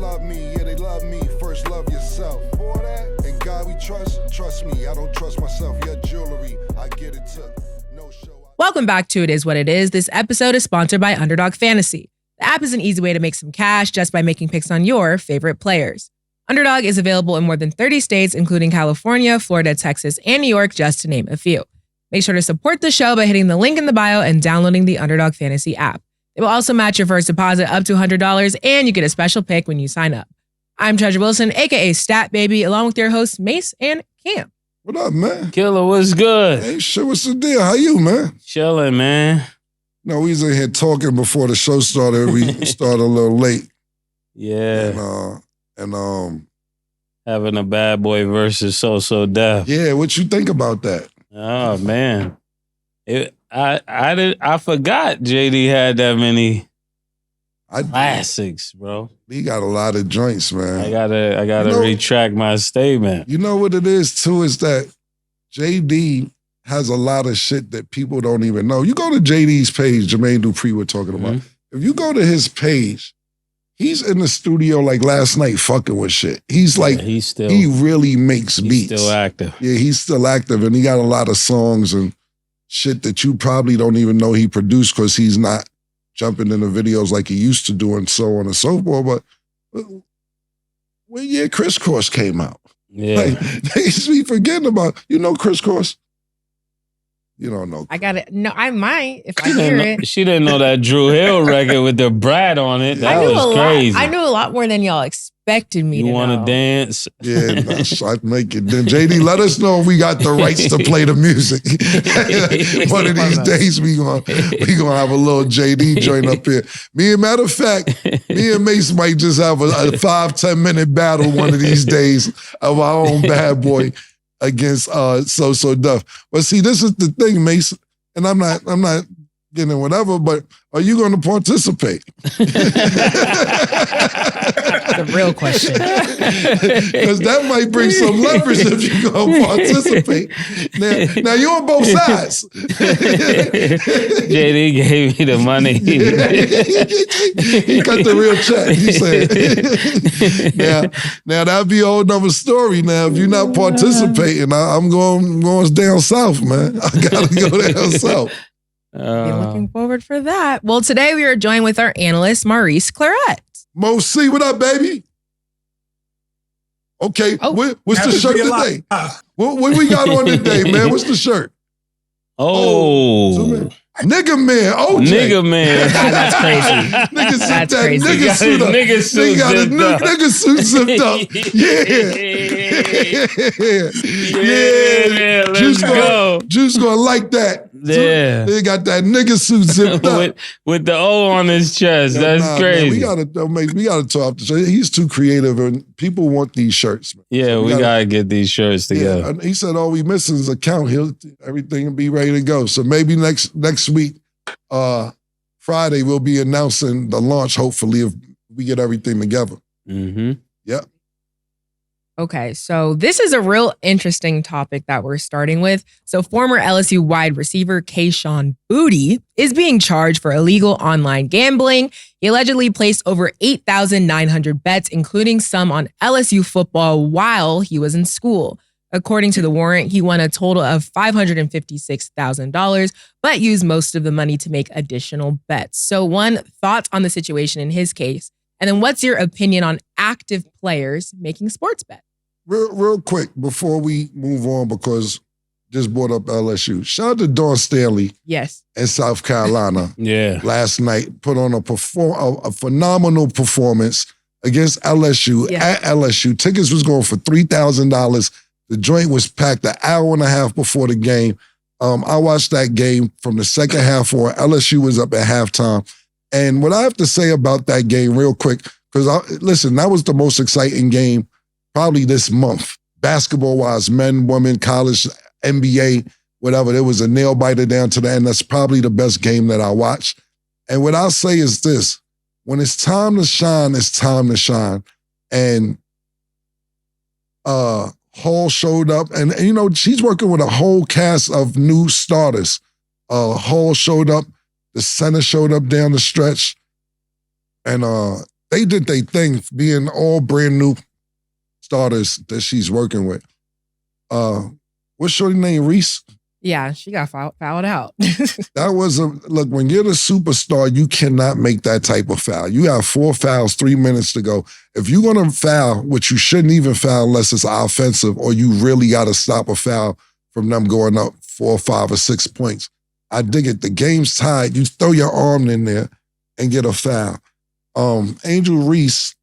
love me, yeah, they love me. First love yourself. For that, and God we trust me. I don't trust myself. Your jewelry, I get it took. No show. Welcome back to It Is What It Is. This episode is sponsored by Underdog Fantasy. The app is an easy way to make some cash just by making picks on your favorite players. Underdog is available in more than 30 states, including California, Florida, Texas, and New York, just to name a few. Make sure to support the show by hitting the link in the bio and downloading the Underdog Fantasy app. It will also match your first deposit up to $100, and you get a special pick when you sign up. I'm Treasure Wilson, aka Stat Baby, along with your hosts Mase and Cam. What up, man? Killer, what's good? Hey, shit, what's the deal? How you, man? Chilling, man. No, we was in here talking before the show started. We started a little late. Yeah. And having a bad boy versus So Def. Yeah, what you think about that? Oh man, I forgot JD had that many classics, bro. He got a lot of joints, man. I gotta retract my statement. You know what it is too is that JD has a lot of shit that people don't even know. You go to JD's page, Jermaine Dupri we're talking about. If you go to his page, he's in the studio like last night fucking with shit. He's like, he really makes beats. He's still active. Yeah, he's still active and he got a lot of songs and shit that you probably don't even know he produced because he's not jumping in the videos like he used to do and so on and so forth. But when Crisscross came out, like, they be forgetting about, Crisscross? You don't know. I got it. No, I might if I hear it. She didn't know that Drew Hill record with the Brad on it. That was crazy. I knew a lot more than y'all expected me to know. You want to dance? Yeah, I make it. Then JD, let us know if we got the rights to play the music. One of these days we gonna have a little JD joint up here. Matter of fact, me and Mase might just have a 5-10 minute battle one of these days of our own bad boy against So Def. But see, this is the thing, Mason, and I'm not getting whatever, but are you going to participate? The real question. Because that might bring some leverage if you're going to participate. Now you're on both sides. JD gave me the money. He cut the real check, he said. Now that'd be a whole nother story. Now, if you're not participating, I'm going down south, man. I got to go down south. Be looking forward for that. Well, today we are joined with our analyst, Maurice Clarett. Mose, what up, baby? Okay, what's the shirt today? What we got on today, man? What's the shirt? Nigga man, OJ. Nigga man. That's crazy. Nigga That's that crazy. nigga suit up. Nigga suit got a zipped up. nigga suit zipped up. Yeah. Let's go. Juice gonna like that. Yeah. They got that nigga suit zipped up. with the O on his chest. That's crazy. Man, we gotta talk. He's too creative and people want these shirts. Man. Yeah, we gotta get these shirts together. Yeah, he said all we missing is a count. Everything will be ready to go. So maybe next week, Friday, we'll be announcing the launch, hopefully, if we get everything together. Mm-hmm. Yep. Okay, so this is a real interesting topic that we're starting with. So former LSU wide receiver Kayshon Boutte is being charged for illegal online gambling. He allegedly placed over 8,900 bets, including some on LSU football while he was in school. According to the warrant, he won a total of $556,000, but used most of the money to make additional bets. So thoughts on the situation in his case? And then what's your opinion on active players making sports bets? Real quick, before we move on, because just brought up LSU. Shout out to Dawn Stanley. Yes. In South Carolina. Yeah. Last night, put on a phenomenal performance against LSU at LSU. Tickets was going for $3,000. The joint was packed an hour and a half before the game. I watched that game from the second half on. LSU was up at halftime. And what I have to say about that game real quick, because listen, that was the most exciting game probably this month. Basketball-wise, men, women, college, NBA, whatever. There was a nail-biter down to the end. That's probably the best game that I watched. And what I'll say is this. When it's time to shine, it's time to shine. And Hall showed up. And she's working with a whole cast of new starters. Hall showed up. The center showed up down the stretch. And they did their thing, being all brand new starters that she's working with. What's shorty name? Reese? Yeah, she got fouled out. That was look, when you're the superstar, you cannot make that type of foul. You have 4 fouls, 3 minutes to go. If you're going to foul, which you shouldn't even foul unless it's offensive, or you really got to stop a foul from them going up 4, 5, or 6 points. I dig it. The game's tied. You throw your arm in there and get a foul. Angel Reese,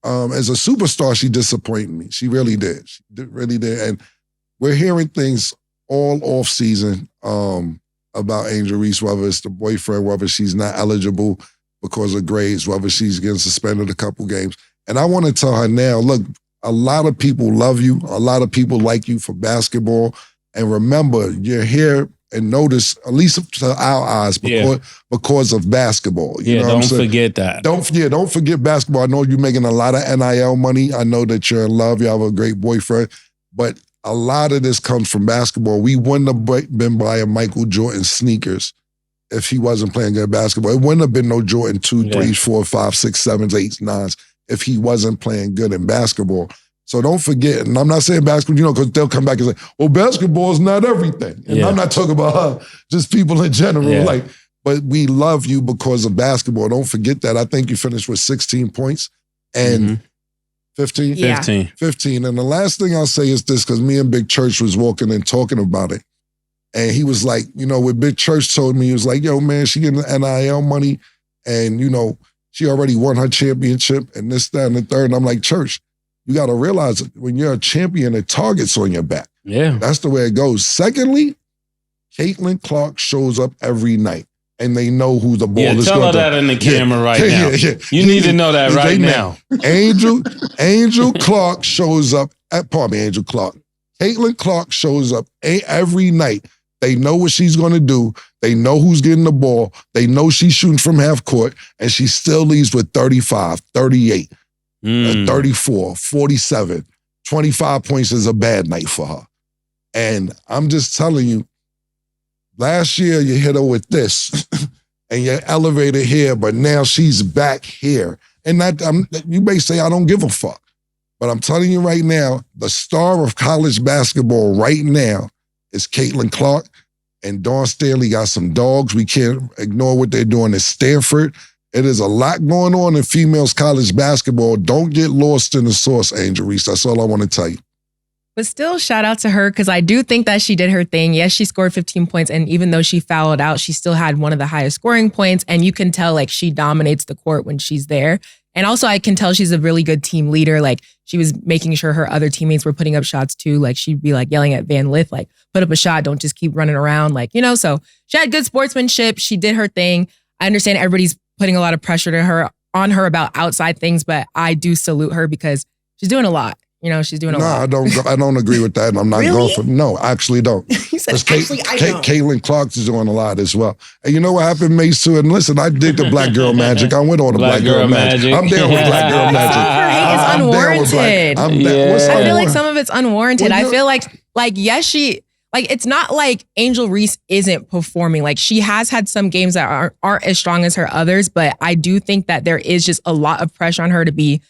as a superstar, she disappointed me. She really did. She really did. And we're hearing things all off season about Angel Reese, whether it's the boyfriend, whether she's not eligible because of grades, whether she's getting suspended a couple games. And I want to tell her now, look, a lot of people love you. A lot of people like you for basketball. And remember, you're here and notice, at least to our eyes, because of basketball. You know what I'm saying? Don't forget that. Don't forget basketball. I know you're making a lot of NIL money. I know that you're in love. You have a great boyfriend. But a lot of this comes from basketball. We wouldn't have been buying Michael Jordan sneakers if he wasn't playing good basketball. It wouldn't have been no Jordan 2, 3, 4, 5, 6, 7, 8, 9s if he wasn't playing good in basketball. So don't forget, and I'm not saying basketball, because they'll come back and say, well, basketball is not everything. And I'm not talking about her, just people in general. But we love you because of basketball. Don't forget that. I think you finished with 16 points and 15? Yeah. 15. And the last thing I'll say is this, because me and Big Church was walking and talking about it. And he was like, what Big Church told me, he was like, yo, man, she getting the NIL money and, she already won her championship and this, that, and the third. And I'm like, Church, you got to realize when you're a champion, the target's on your back. Yeah. That's the way it goes. Secondly, Caitlin Clark shows up every night. And they know who the ball is going to. Tell her that in the camera right now. You need to know that right now. Angel Clark shows up. Angel Clark. Caitlin Clark shows up every night. They know what she's going to do. They know who's getting the ball. They know she's shooting from half court. And she still leaves with 35, 38, 34, 47. 25 points is a bad night for her. And I'm just telling you, last year, you hit her with this, and you elevated here, but now she's back here. And you may say, I don't give a fuck. But I'm telling you right now, the star of college basketball right now is Caitlin Clark, and Dawn Stanley got some dogs. We can't ignore what they're doing at Stanford. It is a lot going on in females college basketball. Don't get lost in the sauce, Angel Reese. That's all I want to tell you. But still, shout out to her because I do think that she did her thing. Yes, she scored 15 points. And even though she fouled out, she still had one of the highest scoring points. And you can tell she dominates the court when she's there. And also I can tell she's a really good team leader. She was making sure her other teammates were putting up shots too. She'd be yelling at Van Lith, put up a shot. Don't just keep running around. So she had good sportsmanship. She did her thing. I understand everybody's putting a lot of pressure on her about outside things, but I do salute her because she's doing a lot. She's doing a lot. No, I don't agree with that. And I'm not going for no, I actually don't. He said, actually, I don't. Caitlin Clark is doing a lot as well. And you know what happened, Mase, too? And listen, I dig the Black Girl Magic. I went on the Black Girl Magic. I'm down with Black Girl Magic. Her hate is unwarranted. I feel like some of it's unwarranted. I feel like yes, it's not like Angel Reese isn't performing. She has had some games that aren't as strong as her others, but I do think that there is just a lot of pressure on her to be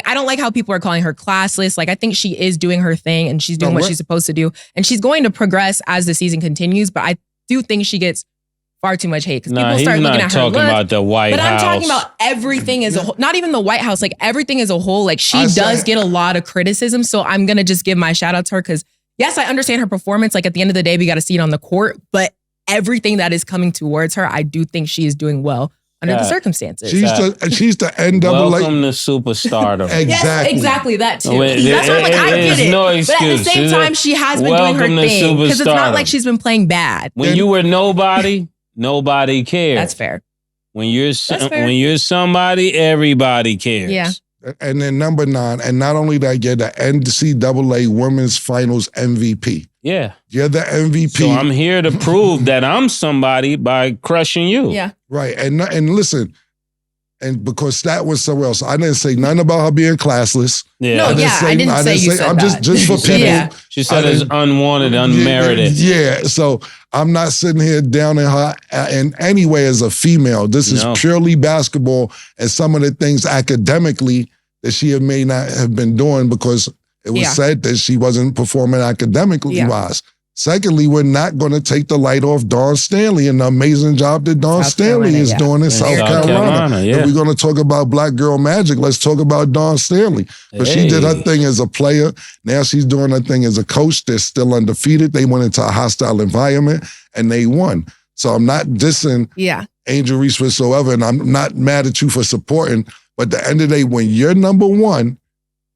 I don't like how people are calling her classless. I think she is doing her thing and she's doing what she's supposed to do. And she's going to progress as the season continues. But I do think she gets far too much hate because people start looking at her. Talking about the White House. But I'm talking about everything as a whole. Not even the White House. Everything as a whole. She does get a lot of criticism. So I'm going to just give my shout out to her because yes, I understand her performance. At the end of the day, we got to see it on the court. But everything that is coming towards her, I do think she is doing well under the circumstances. She's the NAAA. Welcome to superstardom. Exactly. Yes, exactly. That too. That's why I'm I get it. No excuse. But at the same time, she has been doing her thing. Because it's not like she's been playing bad. When you were nobody, nobody cared. That's fair. When you're somebody, everybody cares. Yeah. And then number 9, and not only that, you're the NCAA Women's Finals MVP. Yeah. You're the MVP. So I'm here to prove that I'm somebody by crushing you. Yeah. Right. And listen, And because that was somewhere else. I didn't say nothing about her being classless. Yeah. No, I didn't say you said I'm that. just for people. Yeah. She said it's unwanted, unmerited. Yeah, so I'm not sitting here downing her in any way as a female. This is purely basketball and some of the things academically that she may not have been doing because it was said that she wasn't performing academically wise. Secondly, we're not going to take the light off Dawn Stanley and the amazing job that Dawn Stanley is doing in South Carolina. If we're going to talk about Black Girl Magic, let's talk about Dawn Stanley. But she did her thing as a player. Now she's doing her thing as a coach. They're still undefeated. They went into a hostile environment and they won. So I'm not dissing Angel Reese whatsoever, and I'm not mad at you for supporting. But at the end of the day, when you're number one,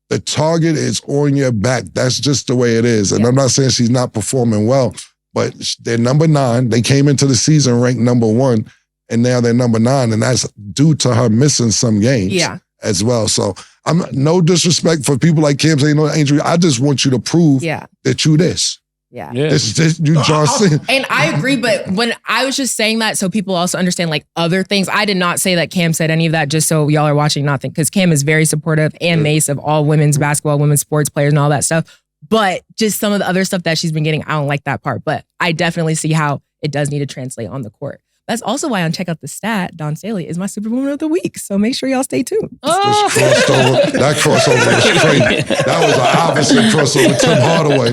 the target is on your back. That's just the way it is. And I'm not saying she's not performing well, but they're number 9. They came into the season ranked number 1, and now they're number 9, and that's due to her missing some games as well. So I'm no disrespect for people like Cam saying, no, Angel, I just want you to prove that you this. Yeah. This you John Cena. And I agree, but when I was just saying that so people also understand like other things, I did not say that Cam said any of that just so y'all are watching nothing, because Cam is very supportive and Mase of all women's basketball, women's sports players and all that stuff. But just some of the other stuff that she's been getting, I don't like that part. But I definitely see how it does need to translate on the court. That's also why on Check Out the Stat, Dawn Staley is my Superwoman of the Week. So make sure y'all stay tuned. That crossover was crazy. That was an opposite crossover. Tim Hardaway.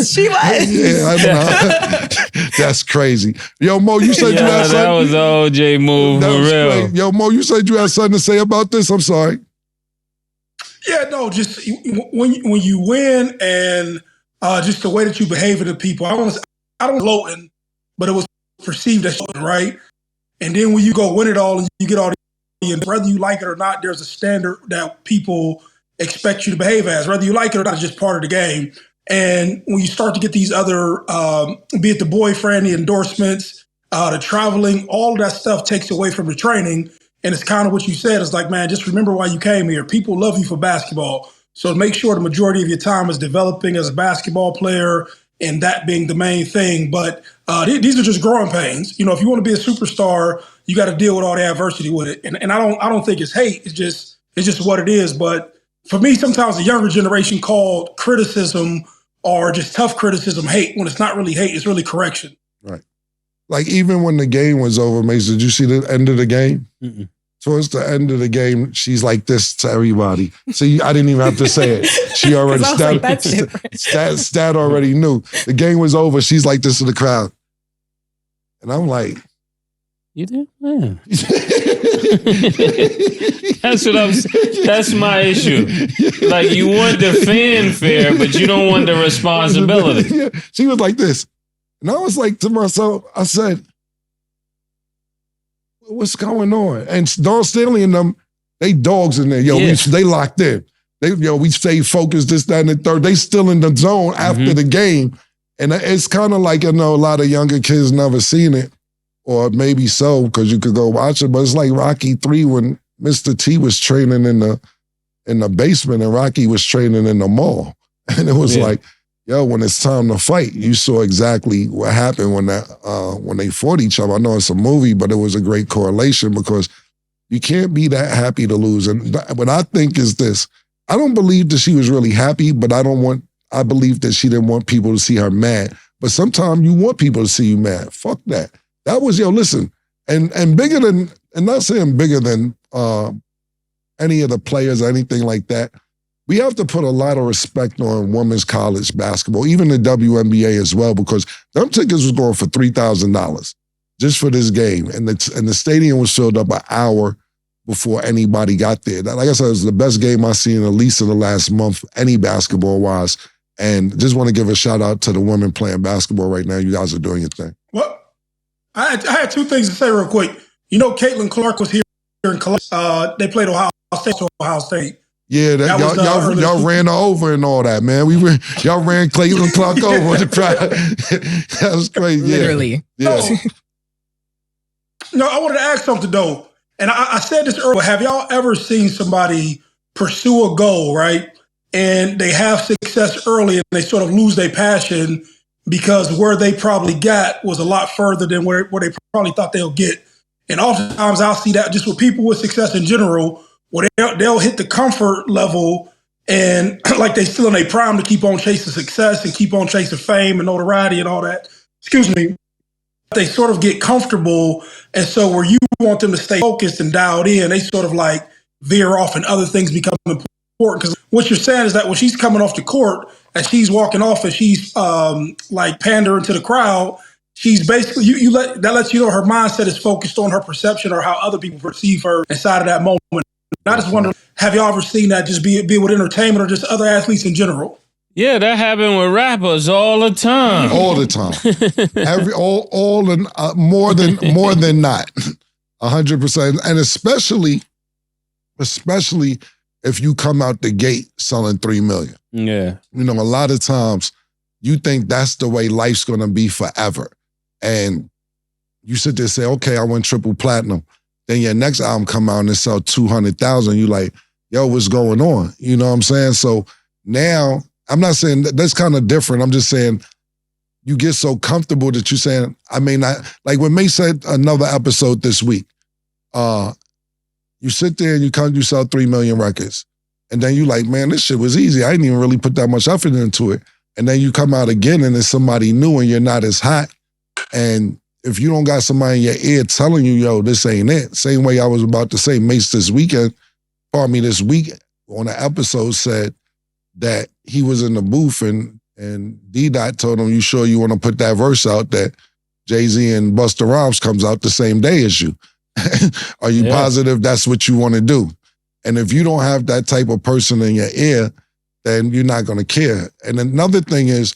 She was. Yeah, I know. That's crazy. Yo, Mo, you said you had something. That was an OJ move for real. Great. Yo, Mo, you said you had something to say about this. I'm sorry. Yeah, no, just when you win and just the way that you behave to people. I don't gloating, but it was perceived as gloating, right? And then when you go win it all and you get all the, whether you like it or not, there's a standard that people expect you to behave as. Whether you like it or not, it's just part of the game. And when you start to get these other, be it the boyfriend, the endorsements, the traveling, all of that stuff takes away from the training. And it's kind of what you said. It's like, man, just remember why you came here. People love you for basketball. So make sure the majority of your time is developing as a basketball player and that being the main thing. But these are just growing pains. You know, if you want to be a superstar, you got to deal with all the adversity with it. And I don't think it's hate. It's just what it is. But for me, sometimes the younger generation called criticism or just tough criticism hate, when it's not really hate, it's really correction. Right. Like even when the game was over, Mase, did you see the end of the game? Mm-mm. Towards the end of the game, she's like this to everybody. See, I didn't even have to say it. She already Stat already knew. The game was over. She's like this to the crowd. And I'm like, you did? Man. That's my issue. Like, you want the fanfare, but you don't want the responsibility. Yeah. She was like this. And I was like to myself, I said, what's going on? And Dawn Stanley and them, they dogs in there. They locked in. We stay focused, this, that, and the third. They still in the zone after the game. And it's kind of like, a lot of younger kids never seen it. Or maybe so, because you could go watch it. But it's like Rocky 3 when Mr. T was training in the basement and Rocky was training in the mall. And it was like, when it's time to fight, you saw exactly what happened when they fought each other. I know it's a movie, but it was a great correlation because you can't be that happy to lose. And what I think is this: I don't believe that she was really happy, but I believe that she didn't want people to see her mad. But sometimes you want people to see you mad. Fuck that. That was listen, and bigger than, and not saying bigger than any of the players or anything like that. We have to put a lot of respect on women's college basketball, even the WNBA as well, because them tickets was going for $3,000 just for this game. And the stadium was filled up an hour before anybody got there. Like I said, it was the best game I've seen at least in the last month, any basketball-wise. And just want to give a shout out to the women playing basketball right now. You guys are doing your thing. Well, I had two things to say real quick. You know, Caitlin Clark was here in Columbus. They played Ohio State. Yeah, y'all ran her over and all that, man. Y'all ran Caitlin Clark over the crowd. That was crazy. Literally. Yeah. No, I wanted to ask something though. And I said this earlier. Have y'all ever seen somebody pursue a goal, right? And they have success early and they sort of lose their passion because where they probably got was a lot further than where they probably thought they'll get. And oftentimes I'll see that just with people with success in general, where they'll hit the comfort level and like they still in their prime to keep on chasing success and keep on chasing fame and notoriety and all that. Excuse me. They sort of get comfortable. And so where you want them to stay focused and dialed in, they sort of like veer off and other things become important. Because what you're saying is that when she's coming off the court and she's walking off and she's like pandering to the crowd, she's basically, that lets you know her mindset is focused on her perception or how other people perceive her inside of that moment. I just wonder, have y'all ever seen that just be with entertainment or just other athletes in general? Yeah, that happened with rappers all the time. All the time. More than not. 100%. And especially if you come out the gate selling $3 million. Yeah. You know, a lot of times you think that's the way life's going to be forever. And you sit there and say, okay, I went triple platinum. Then your next album come out and it sell 200,000. You like, yo, what's going on? You know what I'm saying? So now, I'm not saying that's kind of different. I'm just saying you get so comfortable that you're saying, I may not, like when Mase said another episode this week, you sit there and you sell 3 million records. And then you like, man, this shit was easy. I didn't even really put that much effort into it. And then you come out again and it's somebody new and you're not as hot. And if you don't got somebody in your ear telling you, yo, this ain't it. Same way I was about to say, Mase this week on the episode said that he was in the booth and D-Dot told him, you sure you want to put that verse out that Jay-Z and Busta Rhymes comes out the same day as you? Are you positive that's what you want to do? And if you don't have that type of person in your ear, then you're not going to care. And another thing is,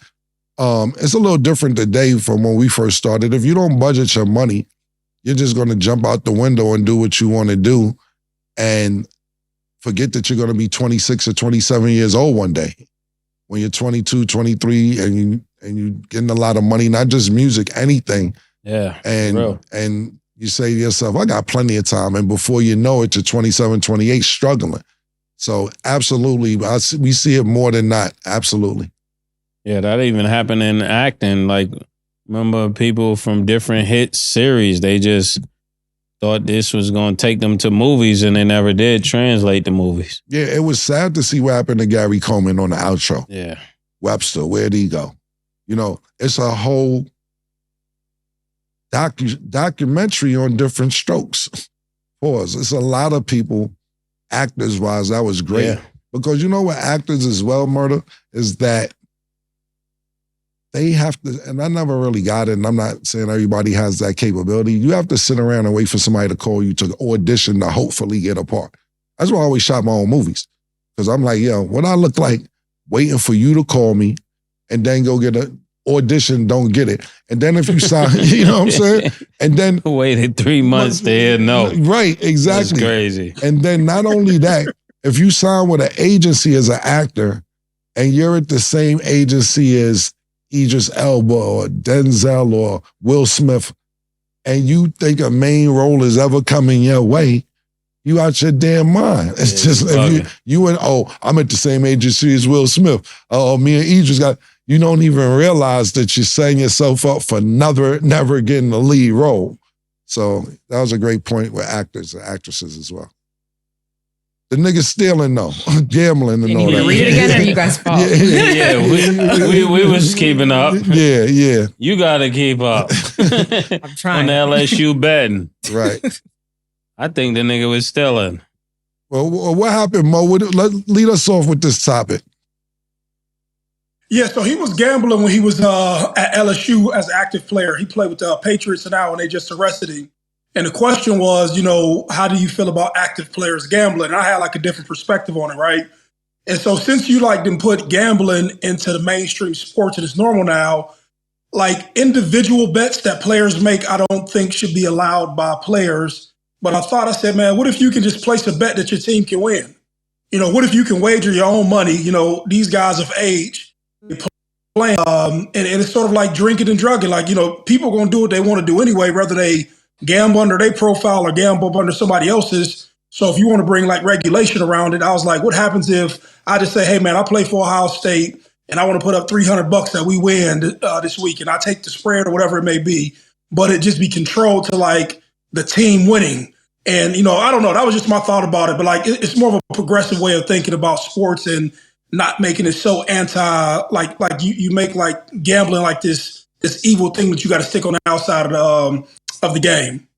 it's a little different today from when we first started. If you don't budget your money, you're just going to jump out the window and do what you want to do and forget that you're going to be 26 or 27 years old one day. When you're 22, 23, and you getting a lot of money, not just music, anything. Yeah. And you say to yourself, I got plenty of time. And before you know it, you're 27, 28, struggling. So absolutely, we see it more than not. Absolutely. Yeah, that even happened in acting. Like, remember people from different hit series, they just thought this was going to take them to movies and they never did translate the movies. Yeah, it was sad to see what happened to Gary Coleman on the outro. Yeah. Webster, where'd he go? You know, it's a whole documentary on different strokes. Pause. It's a lot of people, actors-wise, that was great. Yeah. Because you know what actors as well, Murder, is that they have to, and I never really got it, and I'm not saying everybody has that capability. You have to sit around and wait for somebody to call you to audition to hopefully get a part. That's why I always shot my own movies. Because I'm like, yo, what I look like waiting for you to call me and then go get an audition, don't get it. And then if you sign, you know what I'm saying? And then waited 3 months to hear no. Right, exactly. That's crazy. And then not only that, if you sign with an agency as an actor and you're at the same agency as Idris Elba or Denzel or Will Smith, and you think a main role is ever coming your way, you out your damn mind. It's just, if you and, I'm at the same agency as Will Smith. Oh, me and Idris you don't even realize that you're setting yourself up for never getting the lead role. So that was a great point with actors and actresses as well. The niggas stealing though, gambling and all that. You need to read it again or you guys fall? We was keeping up. Yeah. You gotta keep up. I'm trying. On the LSU betting. Right. I think the nigga was stealing. Well, what happened, Mo? Lead us off with this topic. Yeah, so he was gambling when he was at LSU as an active player. He played with the Patriots now, and they just arrested him. And the question was, you know, how do you feel about active players gambling? And I had like a different perspective on it, right? And so since you like didn't put gambling into the mainstream sports and it's normal now, like individual bets that players make, I don't think should be allowed by players. But I said, man, what if you can just place a bet that your team can win? You know, what if you can wager your own money? You know, these guys of age, playing, and it's sort of like drinking and drugging. Like, you know, people are going to do what they want to do anyway, whether they gamble under their profile or gamble under somebody else's. So if you want to bring like regulation around it, I was like, what happens if I just say, hey man, I play for Ohio State and I want to put up $300 that we win this week, and I take the spread or whatever it may be, but it just be controlled to like the team winning. And, you know, I don't know. That was just my thought about it. But like, it's more of a progressive way of thinking about sports and not making it so like you make like gambling like this evil thing that you got to stick on the outside of the game.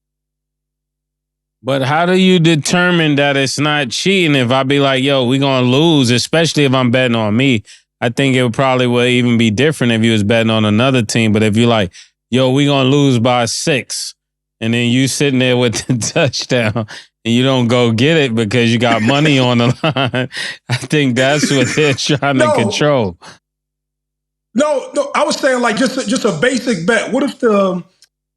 But how do you determine that it's not cheating if I be like, yo, we going to lose, especially if I'm betting on me? I think it probably would even be different if you was betting on another team. But if you're like, yo, we going to lose by 6, and then you sitting there with the touchdown and you don't go get it because you got money on the line, I think that's what they're trying to control. No, I was saying like just a basic bet. What if the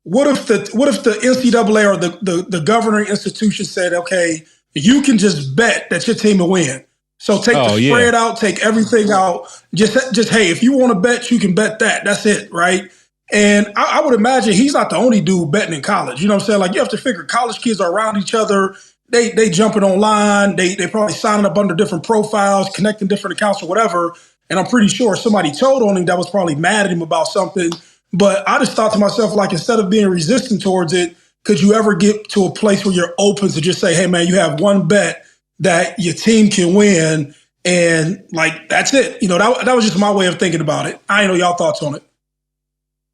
NCAA or the governing institution said, okay, you can just bet that your team will win. So take the spread out, take everything out. Just hey, if you want to bet, you can bet that. That's it, right? And I would imagine he's not the only dude betting in college. You know what I'm saying? Like, you have to figure college kids are around each other. They jumping online. They probably signing up under different profiles, connecting different accounts or whatever. And I'm pretty sure somebody told on him that was probably mad at him about something. But I just thought to myself, like, instead of being resistant towards it, could you ever get to a place where you're open to just say, hey, man, you have one bet that your team can win, and like, that's it. You know, that was just my way of thinking about it. I didn't know y'all thoughts on it.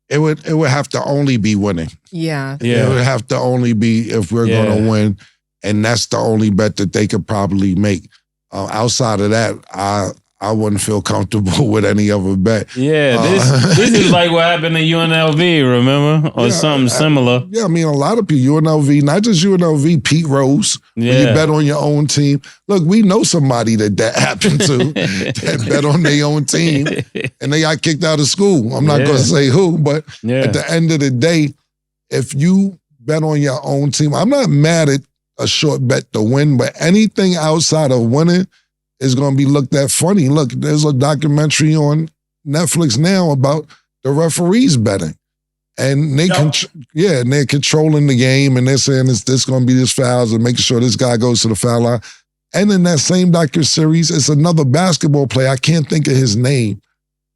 It would have to only be winning. Yeah. It would have to only be if we're going to win, and that's the only bet that they could probably make. Outside of that, I wouldn't feel comfortable with any other bet. Yeah, this is like what happened to UNLV, remember? Or something similar. Yeah, I mean, a lot of people, UNLV, not just UNLV, Pete Rose, when you bet on your own team. Look, we know somebody that happened to, that bet on their own team, and they got kicked out of school. I'm not going to say who, but at the end of the day, if you bet on your own team, I'm not mad at a short bet to win, but anything outside of winning is going to be looked at funny. Look, there's a documentary on Netflix now about the referees betting. And they and they're controlling the game, and they're saying this going to be this fouls and making sure this guy goes to the foul line. And in that same docu-series, it's another basketball player, I can't think of his name,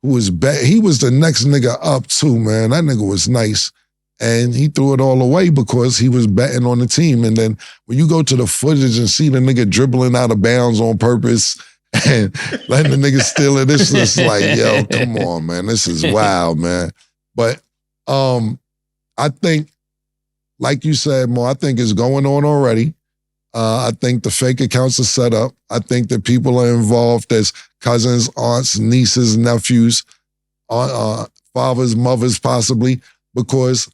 who was he was the next nigga up too, man. That nigga was nice. And he threw it all away because he was betting on the team. And then when you go to the footage and see the nigga dribbling out of bounds on purpose and letting the nigga steal it, it's just like, yo, come on, man. This is wild, man. But I think, like you said, Mo, I think it's going on already. I think the fake accounts are set up. I think that people are involved as cousins, aunts, nieces, nephews, fathers, mothers, possibly, because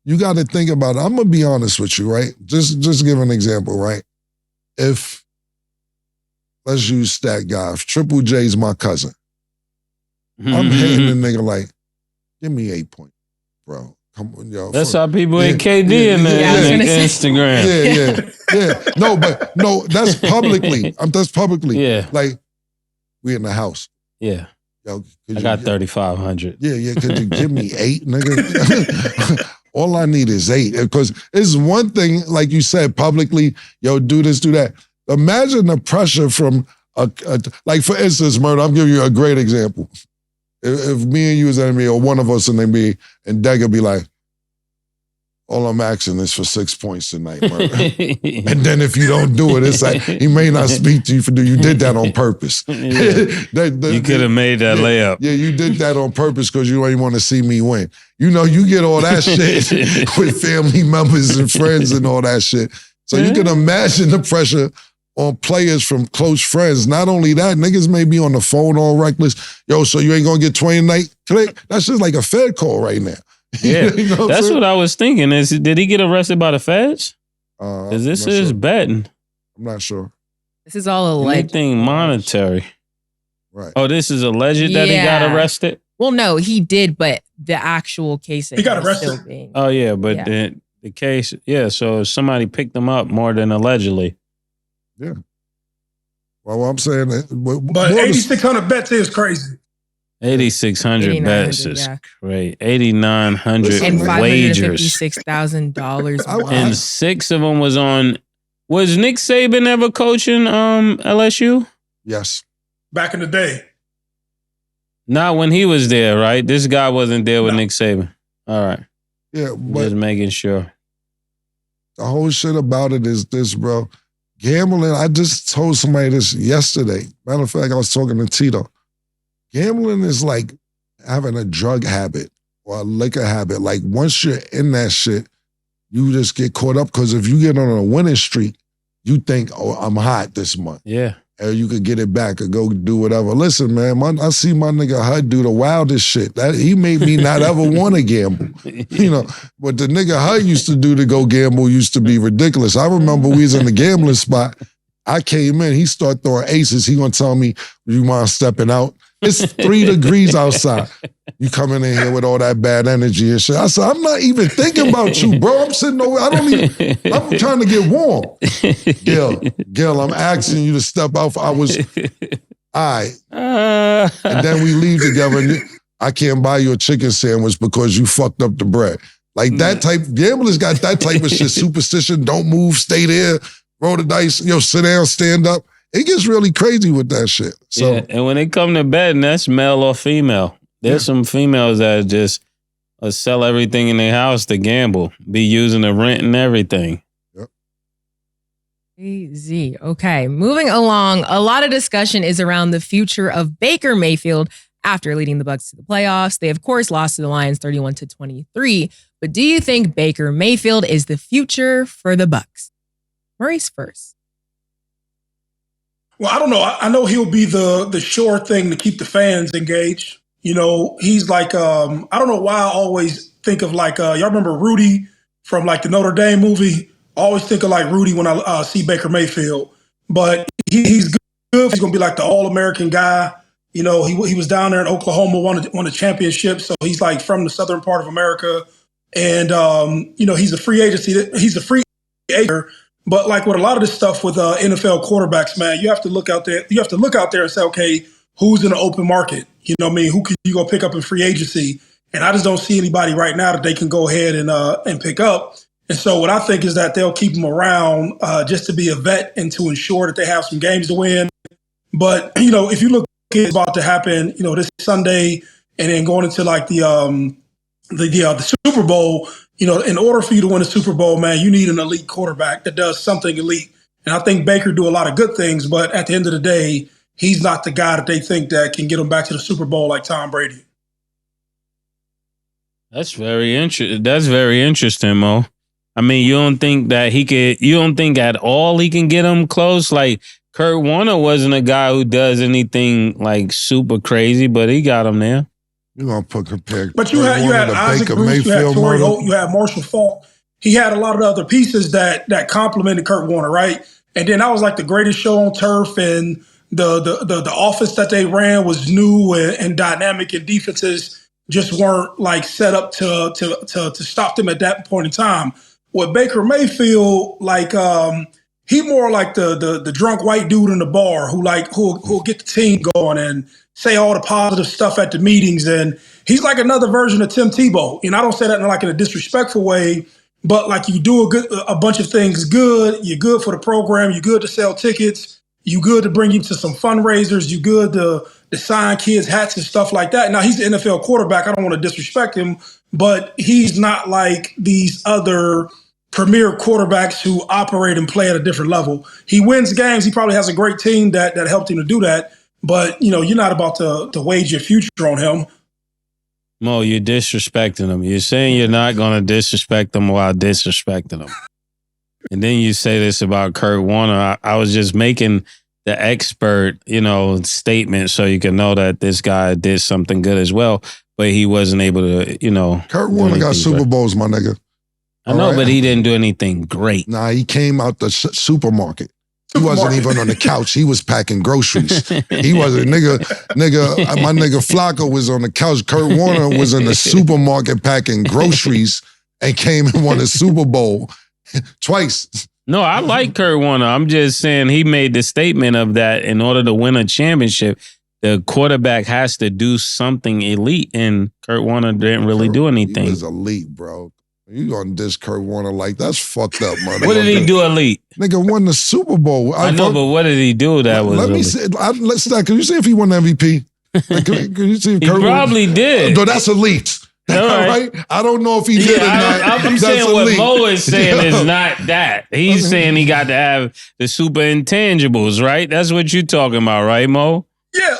you got to think about it. I'm going to be honest with you, right? Just give an example, right? If, let's use Stat Guy, if Triple J's my cousin, I'm hitting the nigga like, give me 8 points, bro. Come on, yo. That's how people hit KD in Instagram. Yeah. No, that's publicly. That's publicly. Yeah. Like, we in the house. Yeah. Yo, I got 3,500. Yeah. Could you give me 8, nigga? All I need is 8. Because it's one thing, like you said, publicly, yo, do this, do that. Imagine the pressure from, like, for instance, Murder, I'll give you a great example. If me and you was enemy, or one of us in the NBA, and Degga be like, all I'm asking is for 6 points tonight, Murder. And then if you don't do it, it's like, he may not speak to you for you did that on purpose. You could have made that layup. Yeah, you did that on purpose because you ain't want to see me win. You know, you get all that shit with family members and friends and all that shit. So you can imagine the pressure on players from close friends. Not only that, niggas may be on the phone all reckless. Yo, so you ain't gonna get 20 tonight? Click. That's just like a Fed call right now. Yeah, you know that's what I was thinking. Did he get arrested by the feds? Is this is betting? I'm not sure. This is all alleged. Anything monetary. Right. Oh, this is alleged that he got arrested? Well, no, he did, but the actual case he got arrested. Oh, yeah, but the case, so somebody picked him up more than allegedly. Yeah. Well, I'm saying that. But 8,600 bets is crazy. 8,600 bets is great. 8,900 and wagers. $556,000. And 6 of them was on. Was Nick Saban ever coaching LSU? Yes. Back in the day. Not when he was there, right? This guy wasn't there with Nick Saban. All right. Yeah, but just making sure. The whole shit about it is this, bro. Gambling, I just told somebody this yesterday. Matter of fact, I was talking to Tito. Gambling is like having a drug habit or a liquor habit. Like once you're in that shit, you just get caught up because if you get on a winning streak, you think, oh, I'm hot this month. Yeah. Or you could get it back or go do whatever. Listen, man, I see my nigga Hud do the wildest shit. That he made me not ever want to gamble. You know, what the nigga Hud used to do to go gamble used to be ridiculous. I remember we was in the gambling spot. I came in, he started throwing aces. He gonna tell me, you mind stepping out? It's 3 degrees outside. You coming in here with all that bad energy and shit. I said, I'm not even thinking about you, bro. I'm sitting over, I'm trying to get warm. Gil, I'm asking you to step out. I was, all right. And then we leave together and I can't buy you a chicken sandwich because you fucked up the bread. Like that type, gamblers got that type of shit. Superstition, don't move, stay there, roll the dice, sit down, stand up. It gets really crazy with that shit. So, yeah, and when it come to betting, that's male or female. There's some females that just sell everything in their house to gamble, be using the rent and everything. Yep. Easy. Okay, moving along. A lot of discussion is around the future of Baker Mayfield after leading the Bucs to the playoffs. They, of course, lost to the Lions 31-23. But do you think Baker Mayfield is the future for the Bucs? Maurice first. Well, I don't know. I know he'll be the sure thing to keep the fans engaged. He's like, I don't know why I always think of like, y'all remember Rudy from like the Notre Dame movie? I always think of like Rudy when I see Baker Mayfield. But he's good. He's going to be like the all-American guy. He was down there in Oklahoma, won the championship. So he's like from the southern part of America. And, he's a free agency. He's a free agent. But like with a lot of this stuff with NFL quarterbacks, man, you have to look out there. You have to look out there and say, okay, who's in the open market? You know what I mean? Who can you go pick up in free agency? And I just don't see anybody right now that they can go ahead and pick up. And so what I think is that they'll keep him around just to be a vet and to ensure that they have some games to win. But if you look at what's about to happen, this Sunday and then going into like the Super Bowl. In order for you to win a Super Bowl, man, you need an elite quarterback that does something elite. And I think Baker do a lot of good things, but at the end of the day, he's not the guy that they think that can get them back to the Super Bowl like Tom Brady. That's very interesting, Mo. I mean, you don't think at all he can get them close? Like Kurt Warner wasn't a guy who does anything like super crazy, but he got him there. You're going to compare. But you had Isaac Bruce, you had Torrey Holt, you had Marshall Faulk. He had a lot of other pieces that complemented Kurt Warner, right? And then that was like the greatest show on turf, and the offense that they ran was new and dynamic, and defenses just weren't like set up to stop them at that point in time. With Baker Mayfield, like he more like the drunk white dude in the bar who'll get the team going and say all the positive stuff at the meetings. And he's like another version of Tim Tebow. I don't say that in a disrespectful way, but like you do a bunch of things good. You're good for the program. You're good to sell tickets. You're good to bring you to some fundraisers. You're good to sign kids' hats and stuff like that. Now, he's the NFL quarterback. I don't want to disrespect him, but he's not like these other premier quarterbacks who operate and play at a different level. He wins games. He probably has a great team that helped him to do that. But, you're not about to wage your future on him. Mo, you're disrespecting him. You're saying you're not going to disrespect him while disrespecting him. And then you say this about Kurt Warner. I was just making the expert, statement so you can know that this guy did something good as well, but he wasn't able to, Kurt Warner got Super Bowls, my nigga. I know, right? But he didn't do anything great. Nah, he came out the supermarket. He wasn't even on the couch. He was packing groceries. He wasn't, nigga, my nigga Flacco was on the couch. Kurt Warner was in the supermarket packing groceries and came and won a Super Bowl twice. No, I like Kurt Warner. I'm just saying he made the statement of that in order to win a championship, the quarterback has to do something elite, and Kurt Warner didn't really do anything. He was elite, bro. You gonna diss Kurt Warner like that's fucked up, man. What did he do elite? Nigga won the Super Bowl. I know, but what did he do that was let me elite? see. Let's start. Can you see if he won the MVP? Like, could you see if He Kurt probably did. No, that's elite. All right. I don't know if he did or not. I'm saying what Mo is saying is not that. He's saying he got to have the super intangibles, right? That's what you're talking about, right, Mo? Yeah.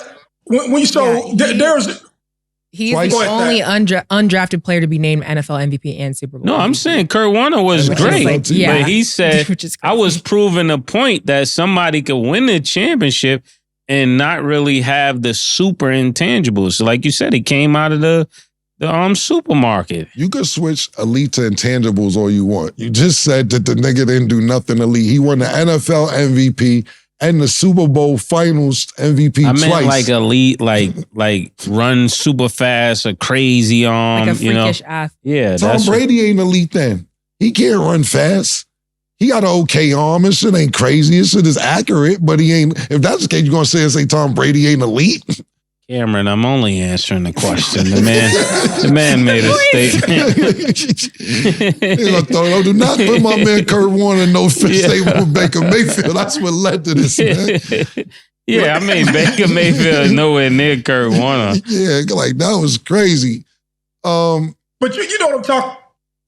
There's... He's the only undrafted player to be named NFL MVP and Super Bowl No, I'm saying Kurt Warner was great. But he said, I was proving a point that somebody could win the championship and not really have the super intangibles. So like you said, he came out of the supermarket. You could switch elite to intangibles all you want. You just said that the nigga didn't do nothing elite. He won the NFL MVP and the Super Bowl Finals MVP twice. I meant like elite, like run super fast or crazy arm. Like a freakish athlete. Yeah. Tom Brady ain't elite then. He can't run fast. He got an okay arm. This shit ain't crazy. This shit is accurate, but he ain't. If that's the case, you're going to say Tom Brady ain't elite? Cameron, I'm only answering the question. The man made a statement. Do not put my man Kurt Warner in no fit statement with Baker Mayfield. That's what led to this, man. Yeah, I mean, Baker Mayfield is nowhere near Kurt Warner. Yeah, like that was crazy. But you know what I'm talking.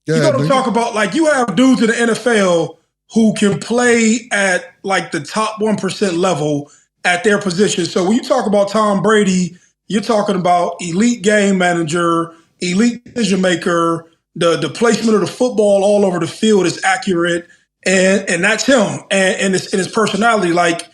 You know what I'm talking about. Like you have dudes in the NFL who can play at like the top 1% level at their position. So when you talk about Tom Brady, you're talking about elite game manager, elite decision maker. The placement of the football all over the field is accurate, and that's him. And his personality. Like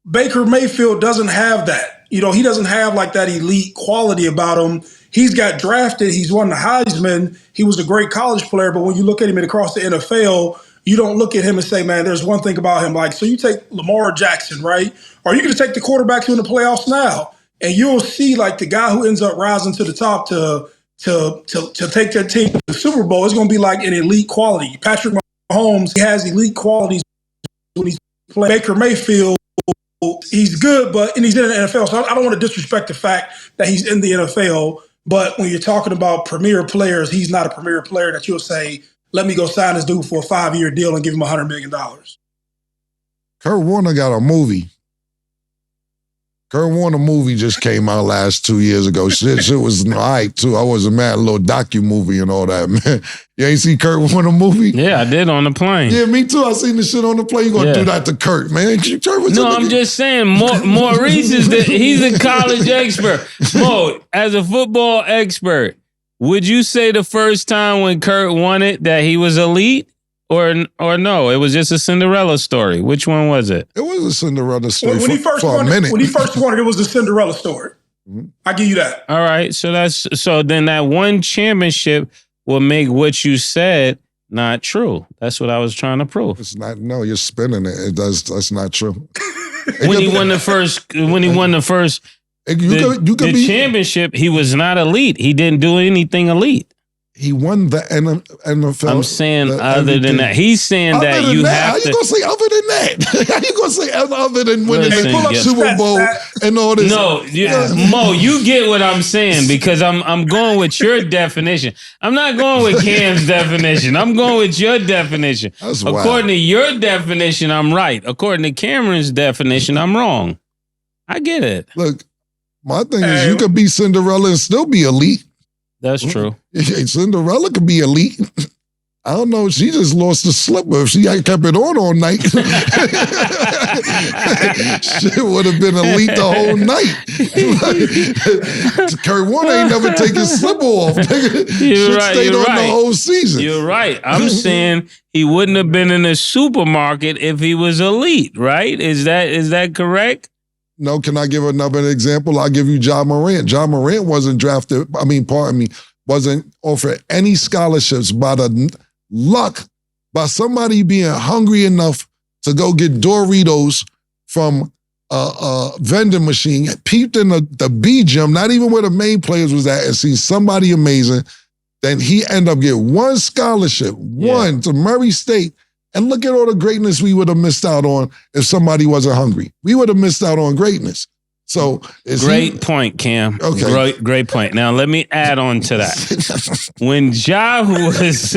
Baker Mayfield doesn't have that. You know, he doesn't have like that elite quality about him. He's got drafted. He's won the Heisman. He was a great college player. But when you look at him across the NFL, you don't look at him and say, man, there's one thing about him. Like, so you take Lamar Jackson, right? Or you can take the quarterbacks who in the playoffs now, and you'll see like the guy who ends up rising to the top to take their team to the Super Bowl is going to be like an elite quality. Patrick Mahomes, he has elite qualities when he's playing. Baker Mayfield, he's good, and he's in the NFL. So I don't want to disrespect the fact that he's in the NFL. But when you're talking about premier players, he's not a premier player that you'll say, let me go sign this dude for a 5-year deal and give him $100 million. Kurt Warner got a movie. Kurt Warner movie just came out last 2 years ago. Shit was all right, too. I wasn't mad. A little docu-movie and all that, man. You ain't see Kurt Warner movie? Yeah, I did on the plane. Yeah, me too. I seen the shit on the plane. You gonna do that to Kurt, man. I'm just saying, Maurice he's a college expert. Mo, as a football expert, would you say the first time when Kurt won it that he was elite? Or no, it was just a Cinderella story. Which one was it? It was a Cinderella story when he first won it, it was a Cinderella story. Mm-hmm. I give you that. All right, so then that one championship will make what you said not true. That's what I was trying to prove. It's not. No, you're spinning it. It does. That's not true. When he won the first championship, he was not elite. He didn't do anything elite. He won the NFL. I'm saying other than that. He's saying that you have to. How you going to say other than that? How you going to say other than winning the Super Bowl and all this? No, Mo, you get what I'm saying because I'm going with your definition. I'm not going with Cam's definition. I'm going with your definition. According to your definition, I'm right. According to Cameron's definition, I'm wrong. I get it. Look, my thing is you could be Cinderella and still be elite. That's true. Cinderella could be elite. I don't know. She just lost the slipper. If she had kept it on all night, she would have been elite the whole night. Kurt Warner ain't never take his slipper off. She stayed on the whole season. You're right. I'm saying he wouldn't have been in a supermarket if he was elite, right? Is that correct? No, can I give another example? I'll give you Ja Morant. Ja Morant wasn't wasn't offered any scholarships by the luck, by somebody being hungry enough to go get Doritos from a vending machine, peeped in the B gym, not even where the main players was at, and seen somebody amazing. Then he ended up getting one scholarship, to Murray State. And look at all the greatness we would have missed out on if somebody wasn't hungry. We would have missed out on greatness. So great point, Cam. Okay. Great point. Now let me add on to that. When Ja was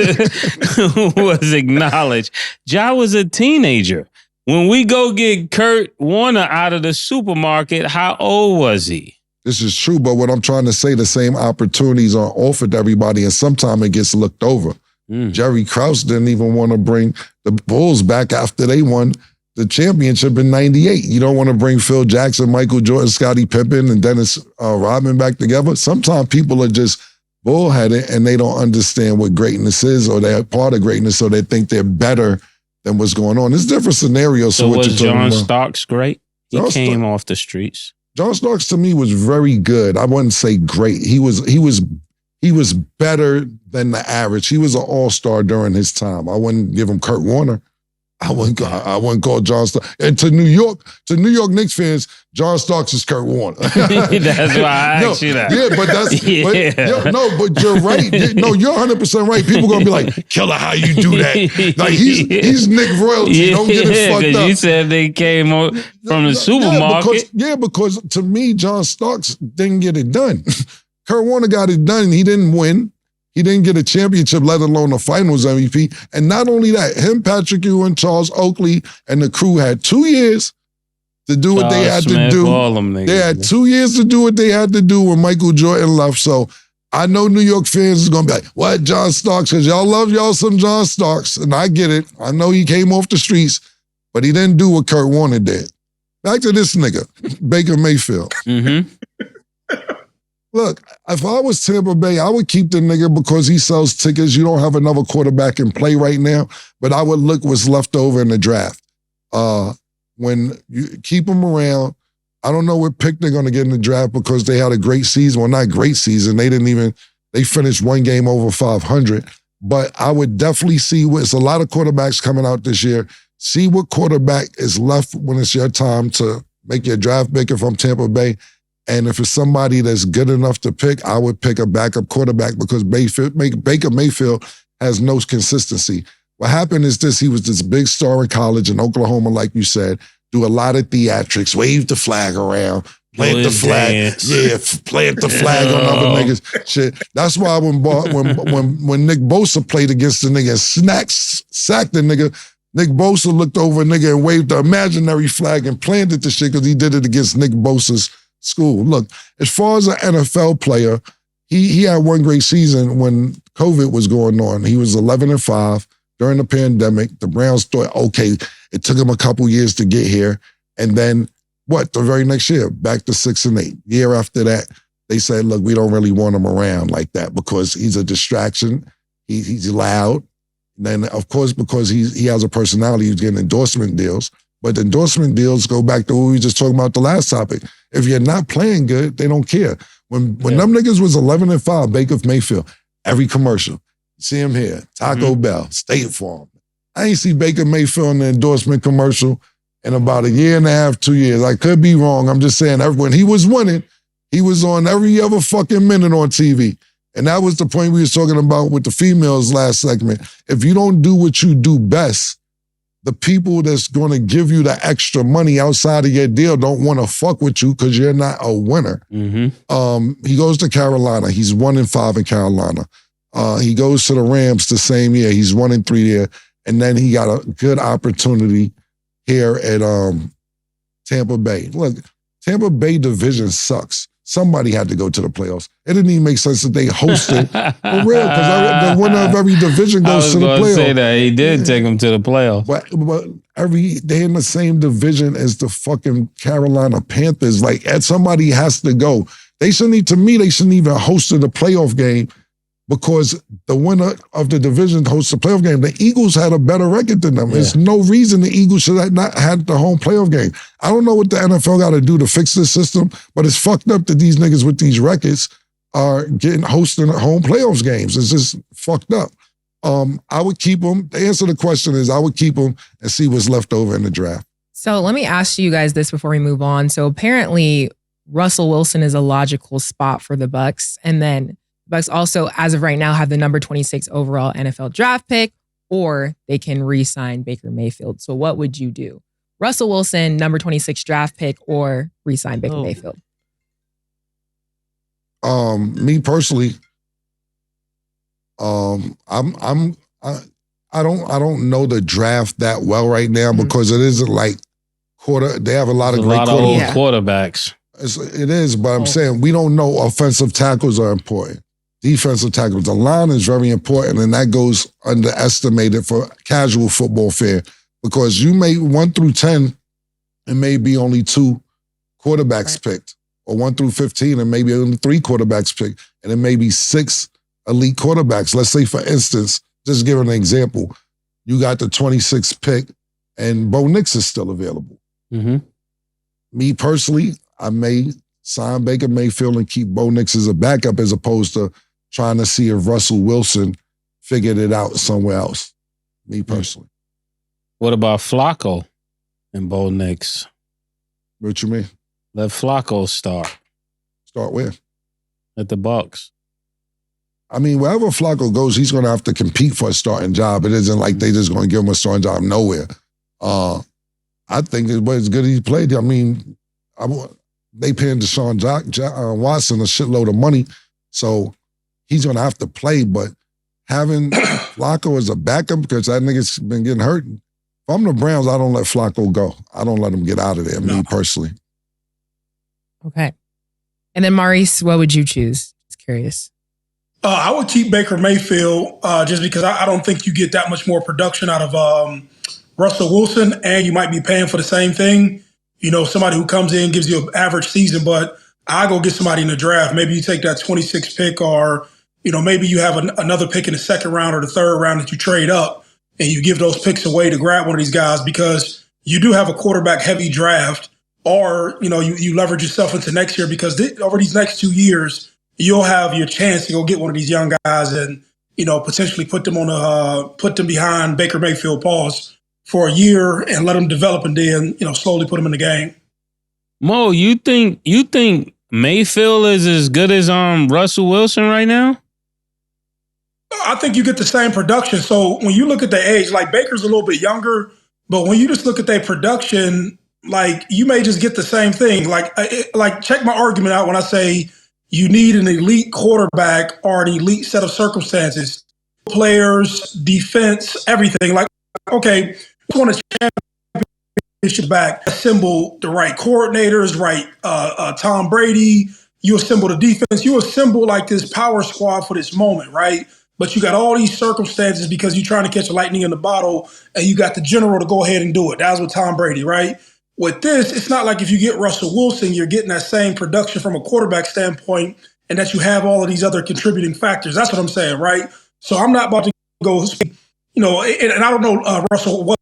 acknowledged, Ja was a teenager. When we go get Kurt Warner out of the supermarket, how old was he? This is true, but what I'm trying to say, the same opportunities are offered to everybody, and sometimes it gets looked over. Jerry Krause didn't even want to bring the Bulls back after they won the championship in '98. You don't want to bring Phil Jackson, Michael Jordan, Scottie Pippen, and Dennis Rodman back together. Sometimes people are just bullheaded and they don't understand what greatness is, or they're part of greatness, so they think they're better than what's going on. It's different scenarios. So what was you're talking John about. Starks great? He John came off the streets. John Starks to me was very good. I wouldn't say great. He was better than the average. He was an all-star during his time. I wouldn't give him Kurt Warner. I wouldn't call John Starks. And to New York Knicks fans, John Starks is Kurt Warner. That's why I asked you that. Yeah, but that's but you're right. You're 100% right. People gonna be like, Killer, how you do that? Like he's Nick royalty. Don't get it fucked up. You said they came from the supermarket. Because to me, John Starks didn't get it done. Kurt Warner got it done. He didn't win. He didn't get a championship, let alone the finals MVP. And not only that, him, Patrick Ewing, Charles Oakley, and the crew had 2 years to do what they had to do. They had 2 years to do what they had to do when Michael Jordan left. So I know New York fans is going to be like, what, John Starks? Because y'all love y'all some John Starks. And I get it. I know he came off the streets, but he didn't do what Kurt Warner did. Back to this nigga, Baker Mayfield. Look, if I was Tampa Bay, I would keep the nigga because he sells tickets. You don't have another quarterback in play right now, but I would look what's left over in the draft. When you keep him around, I don't know what pick they're going to get in the draft because they had a great season. Well, not great season. They finished one game over 500. But I would definitely see it's a lot of quarterbacks coming out this year. See what quarterback is left when it's your time to make your draft pick if I'm Tampa Bay. And if it's somebody that's good enough to pick, I would pick a backup quarterback because Baker Mayfield has no consistency. What happened is this: he was this big star in college in Oklahoma, like you said, do a lot of theatrics, wave the flag around, plant the flag. Dance. Yeah, plant the flag on other niggas. Shit. That's why when Nick Bosa played against the nigga and sacked the nigga, Nick Bosa looked over a nigga and waved the imaginary flag and planted the shit because he did it against Nick Bosa's school. Look, as far as an NFL player, he had one great season when COVID was going on. He was 11-5 during the pandemic. The Browns thought, okay, it took him a couple years to get here. And then the very next year, back to 6-8. Year after that, they said, look, we don't really want him around like that because he's a distraction. He's loud. And then, of course, because he has a personality, he's getting endorsement deals. But the endorsement deals go back to what we were just talking about the last topic. If you're not playing good, they don't care. When them niggas was 11-5, Baker Mayfield, every commercial, see him here, Taco Bell, State Farm. I ain't see Baker Mayfield in the endorsement commercial in about 1.5 years, 2 years. I could be wrong. I'm just saying, when he was winning, he was on every other fucking minute on TV. And that was the point we was talking about with the females last segment. If you don't do what you do best, the people that's going to give you the extra money outside of your deal don't want to fuck with you because you're not a winner. He goes to Carolina. He's 1-5 in Carolina. He goes to the Rams the same year. He's 1-3 there. And then he got a good opportunity here at Tampa Bay. Look, Tampa Bay division sucks. Somebody had to go to the playoffs. It didn't even make sense that they hosted. For real, because the winner of every division goes to the playoffs. I was going to say that. He did take them to the playoffs. But they're in the same division as the fucking Carolina Panthers. Like, somebody has to go. They shouldn't even host the playoff game because the winner of the division hosts the playoff game. The Eagles had a better record than them. Yeah. There's no reason the Eagles should have not had the home playoff game. I don't know what the NFL got to do to fix this system, but it's fucked up that these niggas with these records are hosting home playoffs games. It's just fucked up. I would keep them. The answer to the question is I would keep them and see what's left over in the draft. So let me ask you guys this before we move on. So apparently Russell Wilson is a logical spot for the Bucs, and then Bucs also, as of right now, have the number 26 overall NFL draft pick, or they can re-sign Baker Mayfield. So what would you do? Russell Wilson, number 26 draft pick, or re-sign Baker Mayfield? Me personally, I don't know the draft that well right now because it isn't like they have a lot of great quarterbacks. It is, but I'm saying we don't know offensive tackles are important. Defensive tackles. The line is very important, and that goes underestimated for casual football fan because you may 1 through 10, it may be only 2 quarterbacks picked, or 1 through 15, and maybe only 3 quarterbacks picked, and it may be 6 elite quarterbacks. Let's say, for instance, just give an example, you got the 26th pick, and Bo Nix is still available. Mm-hmm. Me personally, I may sign Baker Mayfield and keep Bo Nix as a backup as opposed to trying to see if Russell Wilson figured it out somewhere else. Me personally. What about Flacco and Bo Nix? What you mean? Let Flacco start. Start where? At the Bucs. I mean, wherever Flacco goes, he's going to have to compete for a starting job. It isn't like they just going to give him a starting job nowhere. I think it's good he played. I mean, they paying Deshaun Watson a shitload of money, so he's going to have to play. But having Flacco as a backup, because that nigga's been getting hurt. If I'm the Browns, I don't let Flacco go. I don't let him get out of there, me personally. Okay. And then Maurice, what would you choose? Just curious. I would keep Baker Mayfield just because I don't think you get that much more production out of Russell Wilson, and you might be paying for the same thing. You know, somebody who comes in, gives you an average season, but I go get somebody in the draft. Maybe you take that 26th pick, or, you know, maybe you have another pick in the second round or the third round that you trade up, and you give those picks away to grab one of these guys because you do have a quarterback heavy draft, or, you know, you leverage yourself into next year because over these next 2 years, you'll have your chance to go get one of these young guys and, you know, potentially put them behind Baker Mayfield for a year and let them develop and then, you know, slowly put them in the game. Mo, you think Mayfield is as good as Russell Wilson right now? I think you get the same production. So when you look at the age, like Baker's a little bit younger, but when you just look at their production, like you may just get the same thing. Like check my argument out when I say you need an elite quarterback or an elite set of circumstances, players, defense, everything. Like, okay, you want a championship back, assemble the right coordinators, right? Tom Brady, you assemble the defense, you assemble like this power squad for this moment, right? But you got all these circumstances because you're trying to catch a lightning in the bottle, and you got the general to go ahead and do it. That was with Tom Brady, right? With this, it's not like if you get Russell Wilson, you're getting that same production from a quarterback standpoint, and that you have all of these other contributing factors. That's what I'm saying, right? So I'm not about to go, you know, and I don't know Russell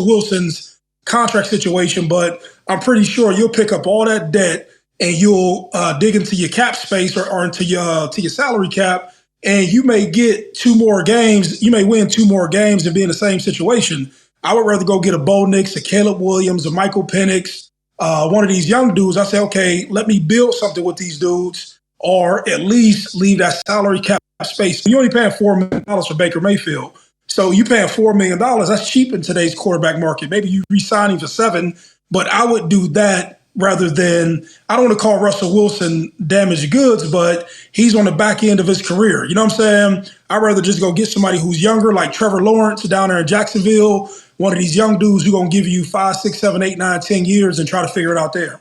Wilson's contract situation, but I'm pretty sure you'll pick up all that debt and you'll dig into your cap space or into your salary cap, and you may get 2 more games. You may win 2 more games and be in the same situation. I would rather go get a Bo Nix, a Caleb Williams, a Michael Penix, one of these young dudes. I say, okay, let me build something with these dudes, or at least leave that salary cap space. You're only paying $4 million for Baker Mayfield. So you paying $4 million, that's cheap in today's quarterback market. Maybe you re-sign him for 7, but I would do that rather than, I don't want to call Russell Wilson damaged goods, but he's on the back end of his career. You know what I'm saying? I'd rather just go get somebody who's younger, like Trevor Lawrence down there in Jacksonville, one of these young dudes who's going to give you 5, 6, 7, 8, 9, 10 years and try to figure it out there.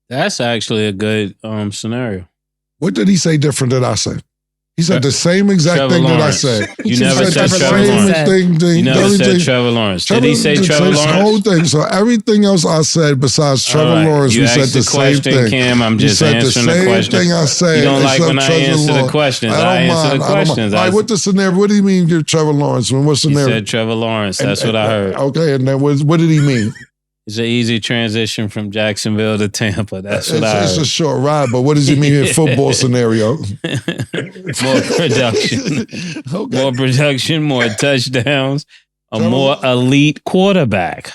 That's actually a good scenario. What did he say different than I said? He said the same exact Trevor thing Lawrence. that I said. You never said Trevor Lawrence. You never said Trevor Lawrence. Did he say Trevor Lawrence? Whole thing. So everything else I said besides Trevor Lawrence, we said the same thing. Cam, I'm just answering the question. Thing I said. You don't like when I answer the questions. I answer the questions. All right, what the scenario? What do you mean you're Trevor Lawrence? What scenario? He said Trevor Lawrence. That's what I heard. Okay, and then what did he mean? It's an easy transition from Jacksonville to Tampa. That's what I heard. It's a short ride, but what does he mean in football scenario? More production. Okay. More production, more touchdowns, a more elite quarterback.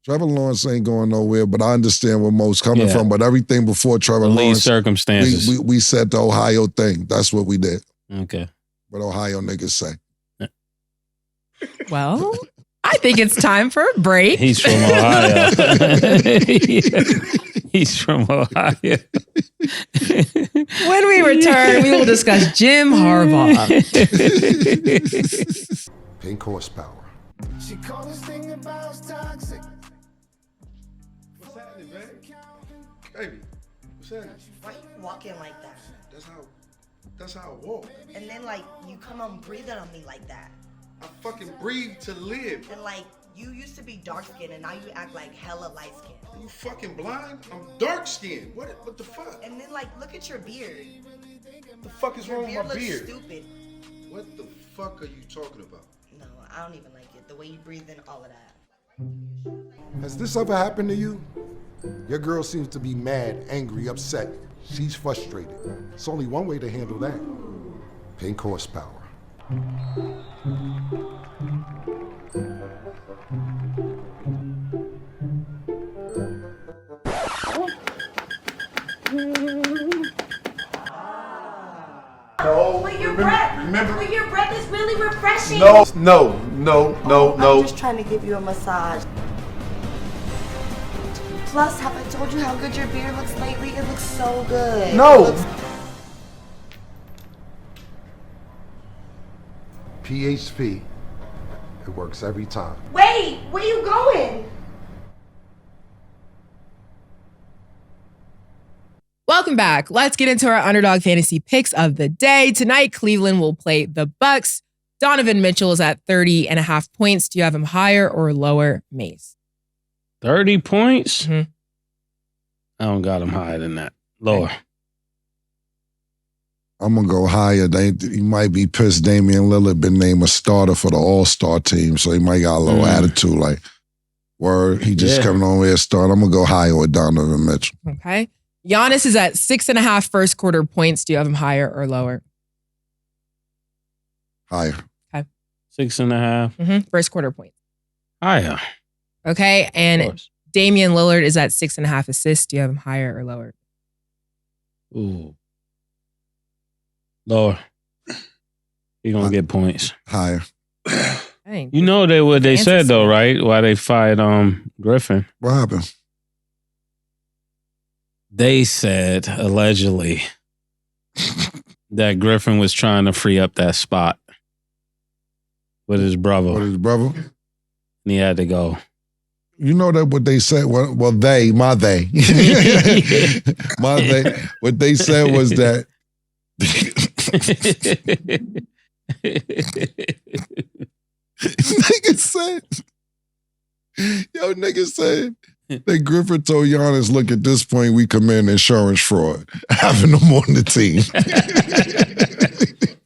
Trevor Lawrence ain't going nowhere, but I understand where Mo's coming from. But everything before Trevor Lawrence, circumstances. We said the Ohio thing. That's what we did. Okay. What Ohio niggas say. Well, I think it's time for a break. He's from Ohio. He's from Ohio. When we return, we will discuss Jim Harbaugh. Pink horsepower. She called this thing about toxic. happening, man? Baby, what's happening? Why you walking like that? That's how I walk. And then like you come on breathing on me like that. I fucking breathe to live. And like you used to be dark skinned and now you act like hella light skinned. Are you fucking blind? I'm dark skinned. What the fuck? And then like look at your beard. What the fuck is Your wrong with beard my looks beard? stupid. What the fuck are you talking about? No, I don't even like it. The way you breathe in all of that. Has this ever happened to you? Your girl seems to be mad, angry, upset. She's frustrated. It's only one way to handle that. Pink horsepower. No, But your breath is really refreshing. No. I'm just trying to give you a massage. Plus, have I told you how good your beard looks lately? It looks so good. No. PHP. It works every time. Wait, where you going? Welcome back. Let's get into our Underdog fantasy picks of the day. Tonight, Cleveland will play the Bucks. Donovan Mitchell is at 30.5 points. Do you have him higher or lower, Mase? 30 points? Mm-hmm. I don't got him higher than that. Lower. I'm gonna go higher. You might be pissed. Damian Lillard been named a starter for the All-Star team, so he might got a little attitude. Like, word, he just coming on with a start. I'm gonna go higher with Donovan Mitchell. Okay. Giannis is at 6.5 first quarter points. Do you have him higher or lower? Higher. Okay. 6.5. First quarter points. Higher. Okay. And Damian Lillard is at 6.5 assists. Do you have him higher or lower? Ooh. Lower. You're going to get points. Higher. Dang. You know what they said, though, right? Why they fired Griffin. What happened? They said, allegedly, that Griffin was trying to free up that spot with his brother. With his brother? And he had to go. You know that what they said? Well, my they. My they. What they said was that nigga said that Griffin told Giannis, look, at this point, we commit insurance fraud, having them on the team.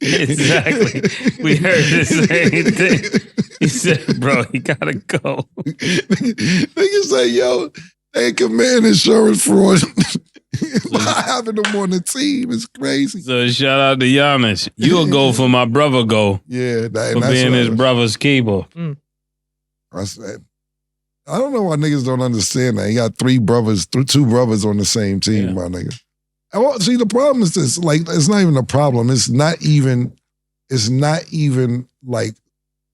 Exactly. We heard the same thing. He said, bro, he gotta go. Nigga say, yo, they committing insurance fraud by having them on the team. It's crazy. So shout out to Giannis. You'll go for my brother go. Yeah. For being his brother's keeper. I don't know why niggas don't understand that. He got two brothers on the same team, my nigga. Well, see, the problem is this. Like, it's not even a problem. It's not even like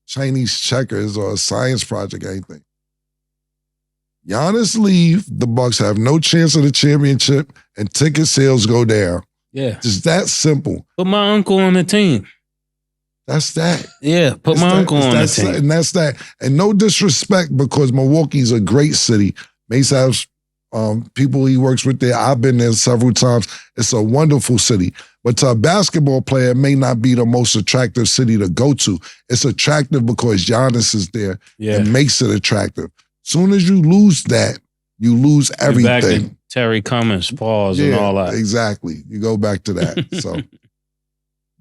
Chinese checkers or a science project or anything. Giannis leave, the Bucks have no chance of the championship, and ticket sales go down. Yeah. Just that simple. Put my uncle on the team. That's that. Yeah, put my uncle on the team. And that's that. And no disrespect, because Milwaukee's a great city. Mase has people he works with there. I've been there several times. It's a wonderful city. But to a basketball player, it may not be the most attractive city to go to. It's attractive because Giannis is there and makes it attractive. Soon as you lose that, you lose everything. Back to Terry Cummings, pause, and all that. Exactly. You go back to that. So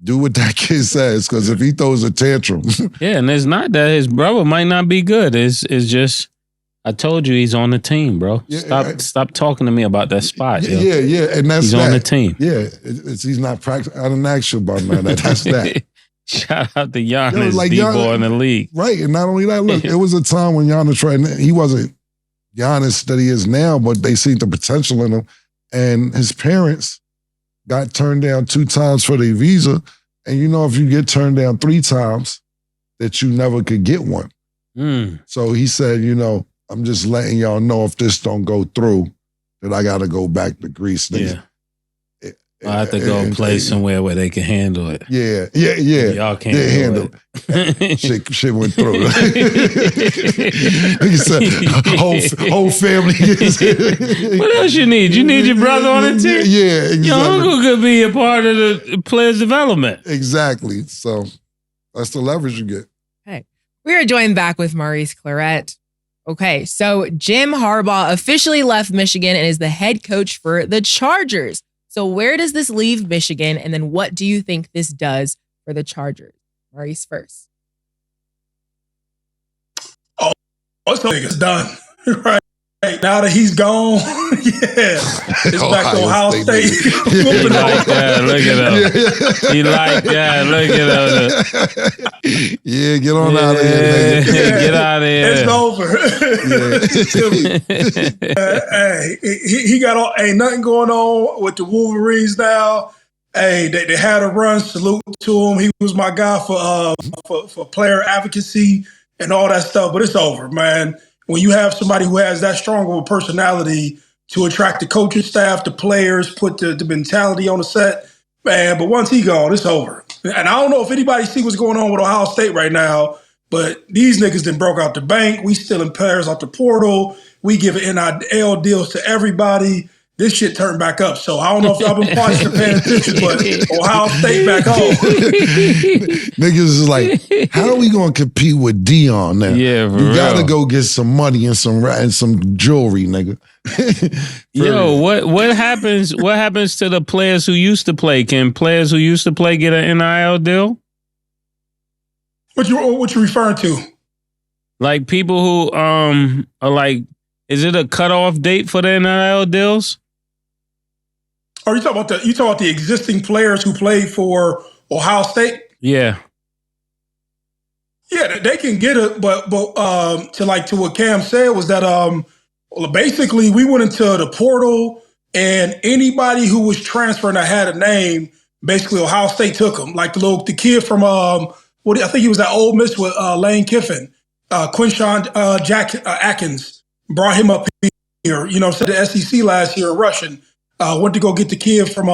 do what that kid says, because if he throws a tantrum. Yeah, and it's not that his brother might not be good. It's just, I told you he's on the team, bro. Stop talking to me about that spot. Yo. Yeah. And that's he's on the team. Yeah. He's not practicing. I didn't ask you about none of that. That's that. Shout out to Giannis, D-boy in the league. Right, and not only that, look, it was a time when Giannis he wasn't Giannis that he is now, but they seen the potential in him. And his parents got turned down 2 times for their visa. And you know, if you get turned down 3 times, that you never could get one. So he said, you know, I'm just letting y'all know if this don't go through, that I got to go back to Greece. Niggas. I have to go play somewhere where they can handle it. Yeah. Y'all can't handle it. Shit went through. He said, whole family. What else you need? You need your brother on the team? Yeah, exactly. Your uncle could be a part of the player's development. Exactly. So that's the leverage you get. Okay. We are joined back with Maurice Clarett. Okay, so Jim Harbaugh officially left Michigan and is the head coach for the Chargers. So where does this leave Michigan? And then what do you think this does for the Chargers? Maurice first. Oh, it's done. Right. Now that he's gone, it's back to Ohio State. He like that. Look at him. He like that. Look at him. Yeah, get on out of here. Get out of here. It's over. He got all, ain't nothing going on with the Wolverines now. Hey, they had a run. Salute to him. He was my guy for player advocacy and all that stuff. But it's over, man. When you have somebody who has that strong of a personality to attract the coaching staff, the players, put the mentality on the set, man. But once he gone, it's over. And I don't know if anybody see what's going on with Ohio State right now, but these niggas done broke out the bank. We stealing players out the portal. We giving NIL deals to everybody. This shit turned back up. So I don't know if y'all been watching or paying attention, but Ohio State back home. Niggas is like, how are we going to compete with Dion now? Yeah, for you got to real. go get some money and some jewelry, nigga. Yo, what happens? What happens to the players who used to play? Can players who used to play get an NIL deal? What you referring to? Like people who are like, is it a cutoff date for the NIL deals? Are you talking about the existing players who played for Ohio State? Yeah. Yeah, they can get it, but to what Cam said was that basically we went into the portal and anybody who was transferring that had a name, basically Ohio State took them. Like the kid from I think he was at Ole Miss with Lane Kiffin, Quinshawn Atkins brought him up here. You know, said the SEC last year in Russian. Went to go get the kid from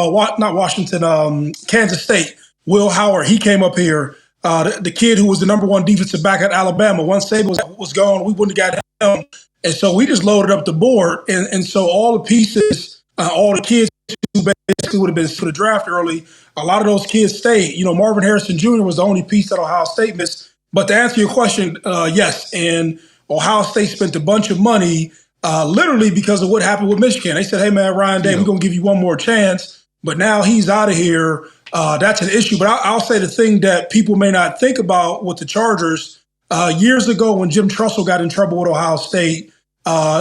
Kansas State, Will Howard. He came up here. The kid who was the number one defensive back at Alabama. Once Saban was gone, we wouldn't have got him. And so we just loaded up the board. And so all the pieces, all the kids who basically would have been for the draft early, a lot of those kids stayed. You know, Marvin Harrison Jr. was the only piece that Ohio State missed. But to answer your question, yes. And Ohio State spent a bunch of money literally because of what happened with Michigan. They said, hey, man, Ryan Day, we're going to give you one more chance. But now he's out of here. That's an issue. But I'll say the thing that people may not think about with the Chargers, years ago when Jim Tressel got in trouble with Ohio State,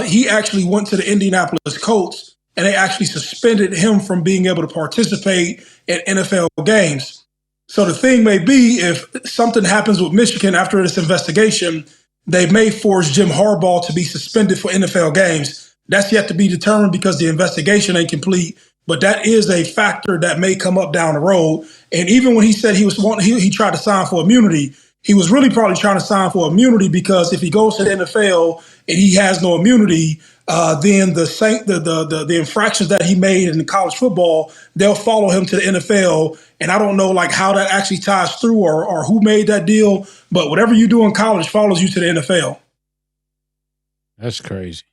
he actually went to the Indianapolis Colts and they actually suspended him from being able to participate in NFL games. So the thing may be if something happens with Michigan after this investigation, they may force Jim Harbaugh to be suspended for NFL games. That's yet to be determined because the investigation ain't complete. But that is a factor that may come up down the road. And even when he said he tried to sign for immunity, he was really probably trying to sign for immunity because if he goes to the NFL and he has no immunity, then the infractions that he made in college football, they'll follow him to the NFL. And I don't know like how that actually ties through or who made that deal, but whatever you do in college follows you to the NFL. That's crazy.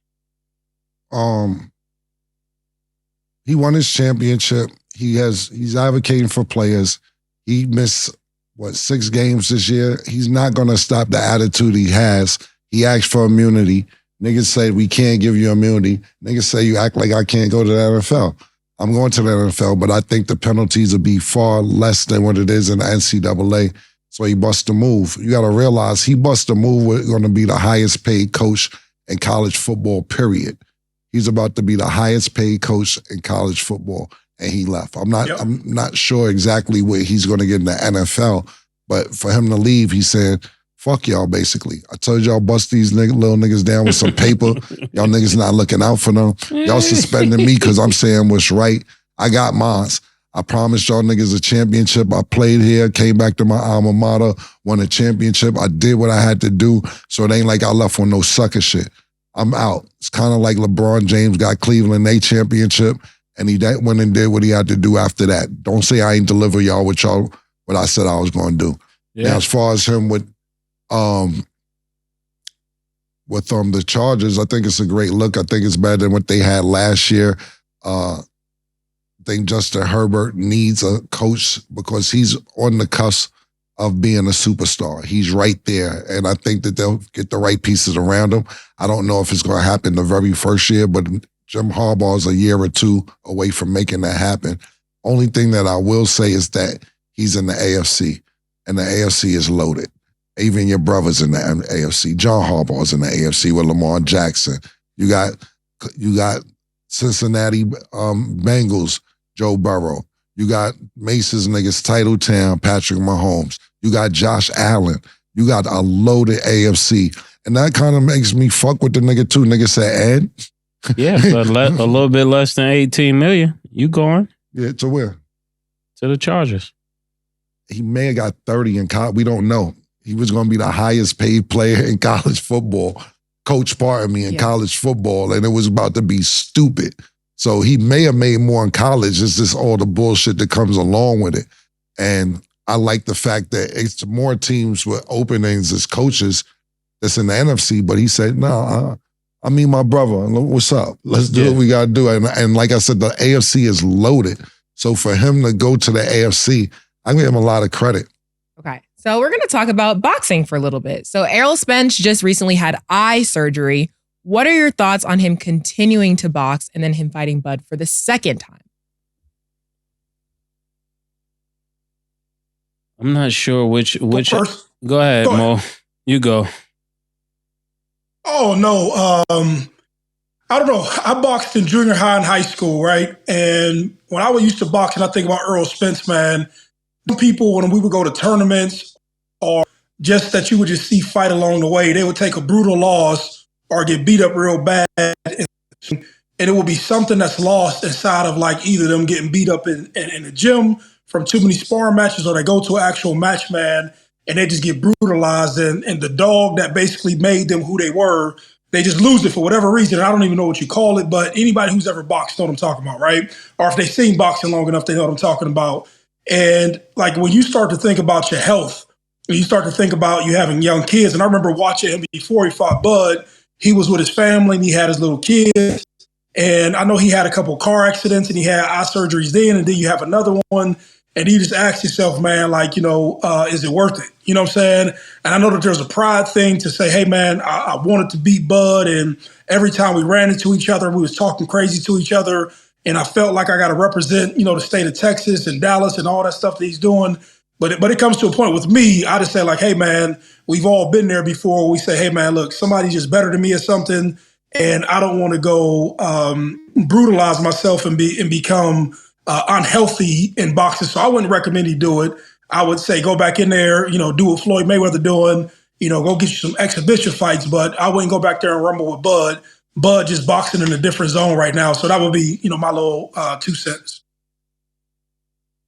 He won his championship. He's advocating for players. He missed 6 games this year. He's not gonna stop the attitude he has. He asked for immunity. Niggas say we can't give you immunity. Niggas say you act like I can't go to the NFL. I'm going to the NFL, but I think the penalties will be far less than what it is in the NCAA. So he busts a move. You got to realize he busts a move. We're going to be the highest paid coach in college football, period. He's about to be the highest paid coach in college football, and he left. I'm not sure exactly where he's going to get in the NFL, but for him to leave, he said, fuck y'all, basically. I told y'all bust these little niggas down with some paper. Y'all niggas not looking out for them. Y'all suspending me because I'm saying what's right. I got Mase. I promised y'all niggas a championship. I played here, came back to my alma mater, won a championship. I did what I had to do, so it ain't like I left on no sucker shit. I'm out. It's kind of like LeBron James got Cleveland a championship. And he went and did what he had to do after that. Don't say I ain't deliver y'all what I said I was going to do. Yeah. Now, as far as him with the Chargers, I think it's a great look. I think it's better than what they had last year. I think Justin Herbert needs a coach because he's on the cusp of being a superstar. He's right there. And I think that they'll get the right pieces around him. I don't know if it's going to happen the very first year, but Jim Harbaugh is a year or two away from making that happen. Only thing that I will say is that he's in the AFC, and the AFC is loaded. Even your brother's in the AFC. John Harbaugh's in the AFC with Lamar Jackson. You got Cincinnati Bengals, Joe Burrow. You got Mace's niggas, Titletown, Patrick Mahomes. You got Josh Allen. You got a loaded AFC. And that kind of makes me fuck with the nigga too. Nigga said, Ed. Yeah, but a little bit less than 18 million. You going? Yeah, to where? To the Chargers. He may have got 30 in college. We don't know. He was going to be the highest paid player in college football. Coach, pardon me, in college football. And it was about to be stupid. So he may have made more in college. It's just all the bullshit that comes along with it. And I like the fact that it's more teams with openings as coaches that's in the NFC. But he said, no, I mean, my brother, what's up? Let's do what we got to do. And like I said, the AFC is loaded. So for him to go to the AFC, I give him a lot of credit. Okay. So we're going to talk about boxing for a little bit. So Errol Spence just recently had eye surgery. What are your thoughts on him continuing to box and then him fighting Bud for the second time? I'm not sure which. First, go ahead, Mo. You go. Oh, no. I don't know. I boxed in junior high and high school, right? And when I used to box, and I think about Errol Spence, man, people, when we would go to tournaments or just that you would just see fight along the way, they would take a brutal loss or get beat up real bad. And it will be something that's lost inside of like either them getting beat up in the gym from too many sparring matches, or they go to an actual match, man, and they just get brutalized. And the dog that basically made them who they were, they just lose it for whatever reason. I don't even know what you call it, but anybody who's ever boxed know what I'm talking about, right? Or if they've seen boxing long enough, they know what I'm talking about. And like when you start to think about your health, and you start to think about you having young kids, and I remember watching him before he fought Bud, he was with his family and he had his little kids. And I know he had a couple car accidents and he had eye surgeries then, and then you have another one. And you just ask yourself, man, like, is it worth it? You know what I'm saying? And I know that there's a pride thing to say, hey, man, I wanted to beat Bud. And every time we ran into each other, we was talking crazy to each other. And I felt like I got to represent, the state of Texas and Dallas and all that stuff that he's doing. But it comes to a point with me, I just say like, hey, man, we've all been there before. We say, hey, man, look, somebody's just better than me or something. And I don't want to go brutalize myself and become unhealthy in boxing. So I wouldn't recommend he do it. I would say go back in there, do what Floyd Mayweather doing, go get you some exhibition fights. But I wouldn't go back there and rumble with Bud. Bud just boxing in a different zone right now. So that would be, my little 2 cents.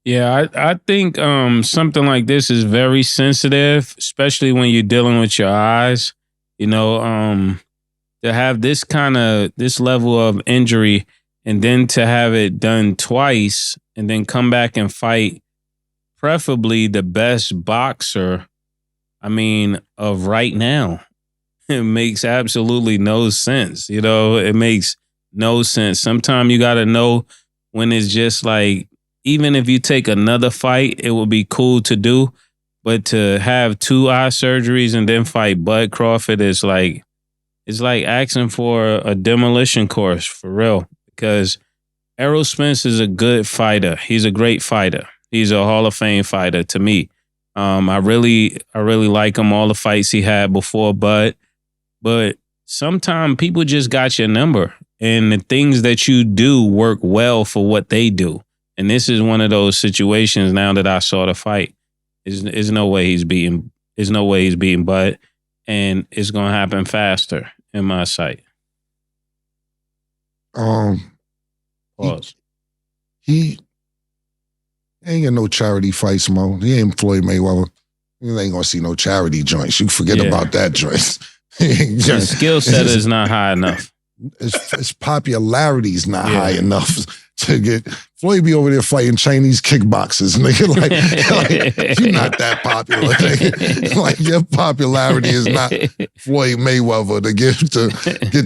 Yeah, I think something like this is very sensitive, especially when you're dealing with your eyes. To have this level of injury and then to have it done twice and then come back and fight preferably the best boxer, of right now. It makes absolutely no sense. It makes no sense. Sometimes you got to know when it's just like, even if you take another fight, it will be cool to do. But to have 2 eye surgeries and then fight Bud Crawford is like, it's like asking for a demolition course for real. Because Errol Spence is a good fighter. He's a great fighter. He's a Hall of Fame fighter to me. I really like him, all the fights he had before Bud. But sometimes people just got your number. And the things that you do work well for what they do. And this is one of those situations now that I saw the fight. There's no way he's beating Bud. And it's going to happen faster in my sight. Pause. He ain't got no charity fights, Mo. He ain't Floyd Mayweather. You ain't gonna see no charity joints. You forget about that joint. His skill set is not high enough. His popularity's not high enough to get Floyd be over there fighting Chinese kickboxers, nigga. Like you're not that popular. Nigga. Like your popularity is not Floyd Mayweather to get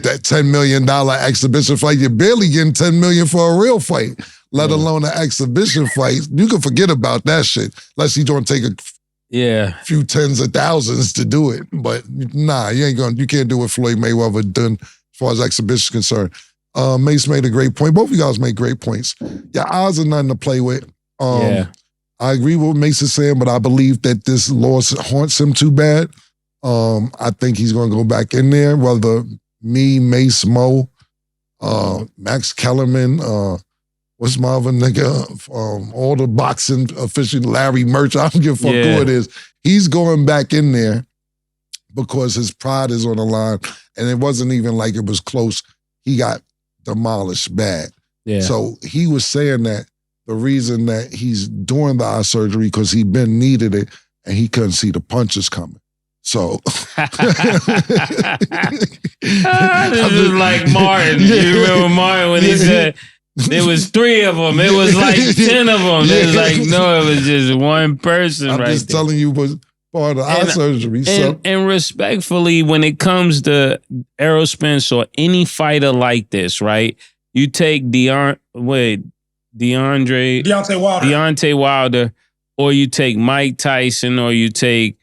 that $10 million exhibition fight. You're barely getting $10 million for a real fight, let alone an exhibition fight. You can forget about that shit unless you don't take a few tens of thousands to do it. But nah, you can't do what Floyd Mayweather done as far as exhibition is concerned. Mase made a great point. Both of you guys made great points. Your odds are nothing to play with. I agree with what Mase is saying, but I believe that this loss haunts him too bad. I think he's going to go back in there, whether me, Mase, Mo, Max Kellerman, what's my other nigga, all the boxing officials, Larry Merch, I don't give a fuck who it is. He's going back in there because his pride is on the line, and it wasn't even like it was close. He got demolished bad. Yeah. So he was saying that the reason that he's doing the eye surgery because he been needed it and he couldn't see the punches coming. So this is like Martin. You remember Martin when he said there was 3 of them. It was like 10 of them. It was like, no, it was just one person. I'm just telling you was part of the eye surgery. And respectfully, when it comes to Errol Spence or any fighter like this, right? You take Deontay Wilder, or you take Mike Tyson, or you take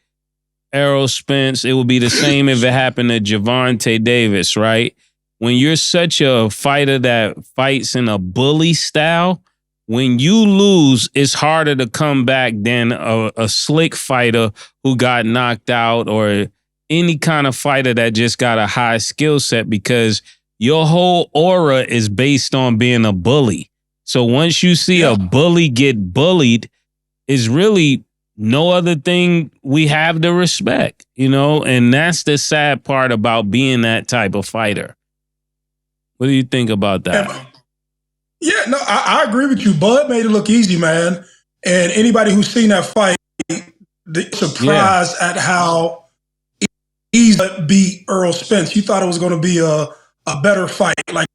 Errol Spence. It would be the same if it happened to Gervonta Davis, right? When you're such a fighter that fights in a bully style, when you lose, it's harder to come back than a slick fighter who got knocked out, or any kind of fighter that just got a high skill set, because your whole aura is based on being a bully. So once you see a bully get bullied, it's really no other thing we have to respect, and that's the sad part about being that type of fighter. What do you think about that? Yeah, no, I agree with you. Bud made it look easy, man. And anybody who's seen that fight, they're surprised at how easy it beat Errol Spence. You thought it was going to be a better fight. Like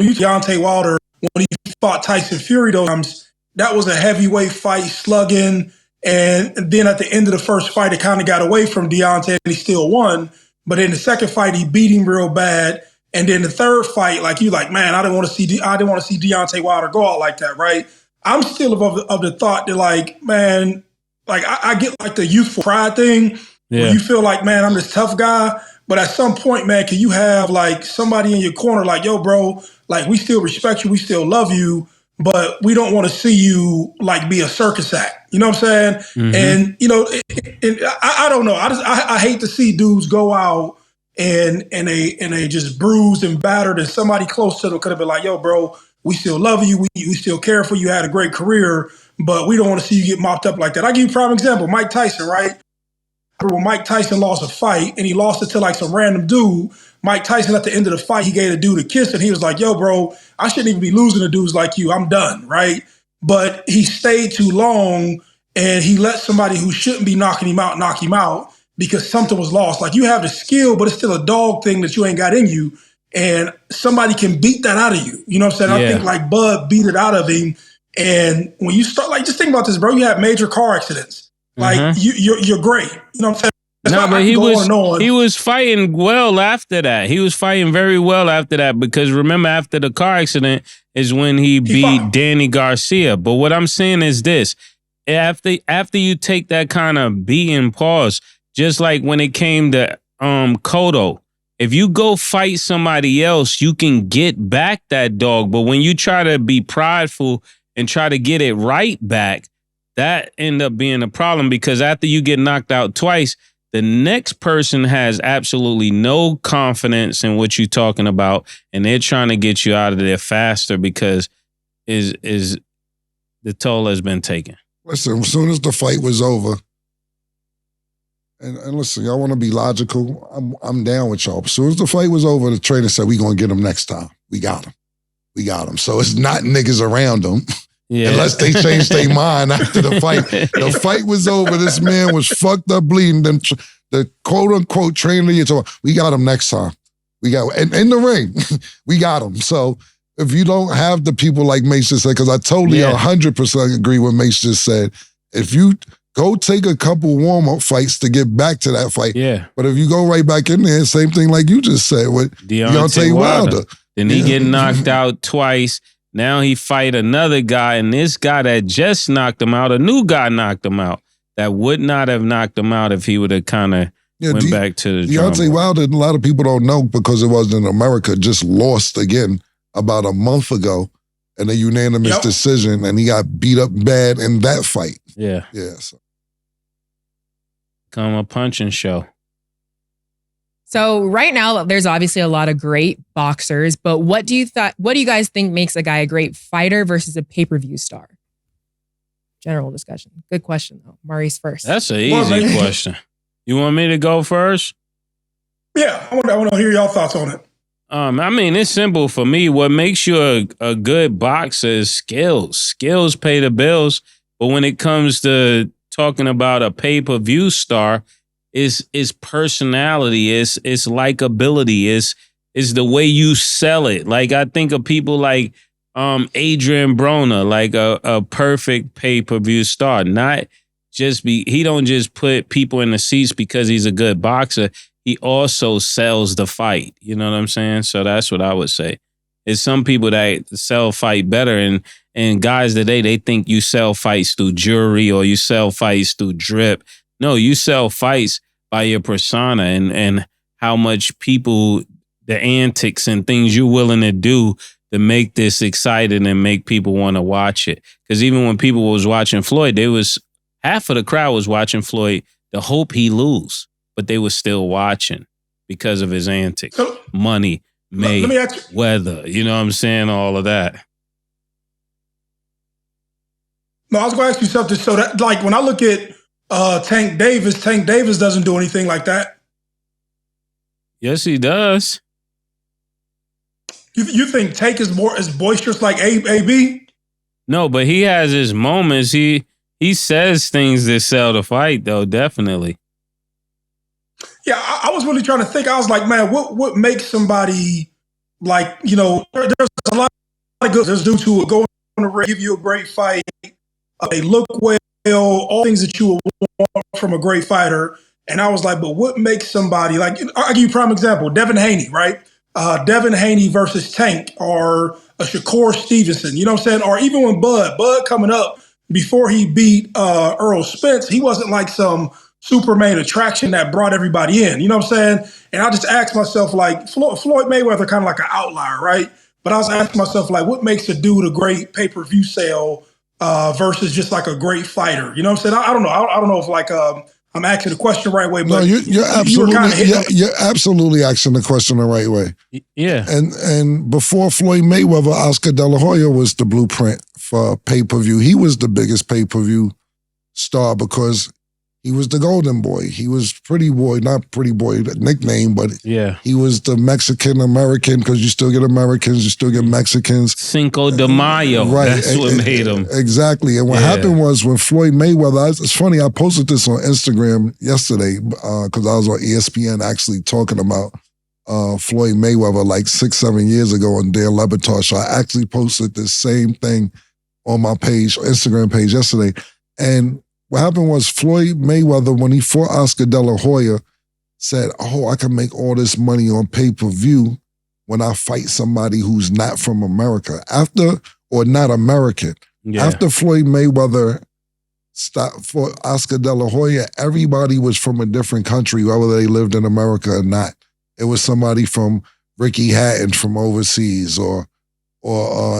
Deontay Wilder, when he fought Tyson Fury those times, that was a heavyweight fight, slugging. And then at the end of the first fight, it kind of got away from Deontay and he still won. But in the second fight, he beat him real bad. And then the third fight, man, I didn't want to see Deontay Wilder go out like that, right? I'm still of the thought that, man, I get the youthful pride thing where you feel like, man, I'm this tough guy. But at some point, man, can you have somebody in your corner yo, bro, we still respect you, we still love you, but we don't want to see you be a circus act. You know what I'm saying? Mm-hmm. And I don't know. I hate to see dudes go out and they just bruised and battered, and somebody close to them could have been like, yo, bro, we still love you. We still care for you. You had a great career, but we don't want to see you get mopped up like that. I'll give you a prime example. Mike Tyson, right? When Mike Tyson lost a fight and he lost it to some random dude, Mike Tyson at the end of the fight, he gave the dude a kiss and he was like, yo, bro, I shouldn't even be losing to dudes like you. I'm done, right? But he stayed too long and he let somebody who shouldn't be knocking him out knock him out because something was lost. You have the skill, but it's still a dog thing that you ain't got in you. And somebody can beat that out of you. You know what I'm saying? Yeah. I think Bud beat it out of him. And when you start, just think about this, bro. You have major car accidents. You're great. You know what I'm saying? No, but he was fighting well after that. He was fighting very well after that, because remember, after the car accident is when he beat Danny Garcia. But what I'm saying is this: after you take that kind of beating pause, just like when it came to Cotto, if you go fight somebody else, you can get back that dog. But when you try to be prideful and try to get it right back, that end up being a problem, because after you get knocked out twice, the next person has absolutely no confidence in what you're talking about, and they're trying to get you out of there faster because is the toll has been taken. Listen, as soon as the fight was over, and listen, y'all want to be logical, I'm down with y'all. As soon as the fight was over, the trainer said, we going to get him next time. We got him. So it's not niggas around him. Yeah. Unless they changed their mind after the fight. The fight was over. This man was fucked up bleeding. Then the quote-unquote trainer, we got him next time. We got in the ring. We got him. So if you don't have the people like Mase just said, because I totally 100% agree with Mase just said, if you go take a couple warm-up fights to get back to that fight. Yeah. But if you go right back in there, same thing like you just said with Deontay Wilder. Then he get knocked out twice. Now he fight another guy, and this guy that just knocked him out, a new guy knocked him out that would not have knocked him out if he would have kind of went back to the Deontay Wilder, a lot of people don't know because it wasn't in America, just lost again about a month ago in a unanimous decision, and he got beat up bad in that fight. Yeah. Yeah. So. Come a punching show. So right now, there's obviously a lot of great boxers, but what do you guys think makes a guy a great fighter versus a pay-per-view star? General discussion. Good question though. Maurice first. That's an easy question. You want me to go first? Yeah, I want to hear y'all thoughts on it. I mean, it's simple for me. What makes you a good boxer is skills. Skills pay the bills. But when it comes to talking about a pay-per-view star, it's personality, it's likability, it's the way you sell it. Like I think of people like Adrian Broner, like a perfect pay-per-view star. Not just he don't just put people in the seats because he's a good boxer. He also sells the fight. You know what I'm saying? So that's what I would say. It's some people that sell fight better, and guys today, they think you sell fights through jewelry or you sell fights through drip. No, you sell fights by your persona and how much people, the antics and things you're willing to do to make this exciting and make people want to watch it. Because even when people was watching Floyd, half of the crowd was watching Floyd to hope he lose, but they were still watching because of his antics, money, weather. You know what I'm saying? All of that. No, I was going to ask you something. So that, like, when I look at Tank Davis doesn't do anything like that. Yes, he does. You think Tank is more as boisterous like AB? No, but he has his moments. He says things that sell the fight, though, definitely. Yeah, I was really trying to think. I was like, man, what makes somebody like, you know, there's a lot of good. There's dudes who will go on the ring, give you a great fight. They look well, all things that you would want from a great fighter. And I was like, but what makes somebody like, I'll give you a prime example, Devin Haney, right? Devin Haney versus Tank, or a Shakur Stevenson, you know what I'm saying? Or even when Bud coming up before he beat Earl Spence, he wasn't like some Superman attraction that brought everybody in, you know what I'm saying? And I just asked myself, like, Floyd Mayweather kind of like an outlier, right? But I was asking myself, like, what makes a dude a great pay-per-view sale versus just like a great fighter? You know what I'm saying? I don't know. I don't know if like I'm asking the question the right way, but no, you're absolutely asking the question the right way. Yeah. And before Floyd Mayweather, Oscar De La Hoya was the blueprint for pay-per-view. He was the biggest pay-per-view star because he was the golden boy. He was Pretty Boy, not Pretty Boy, the nickname, but he was the Mexican-American, because you still get Americans, you still get Mexicans. Cinco de Mayo, right. That's what made him. Exactly. And what happened was when Floyd Mayweather, it's funny, I posted this on Instagram yesterday because I was on ESPN actually talking about Floyd Mayweather like 6-7 years ago on Dan Le Batard. So I actually posted this same thing on my page, Instagram page yesterday. And what happened was Floyd Mayweather, when he fought Oscar De La Hoya, said, oh, I can make all this money on pay-per-view when I fight somebody who's not from America. Or not American. Yeah. After Floyd Mayweather stopped for Oscar De La Hoya, everybody was from a different country, whether they lived in America or not. It was somebody from Ricky Hatton from overseas, or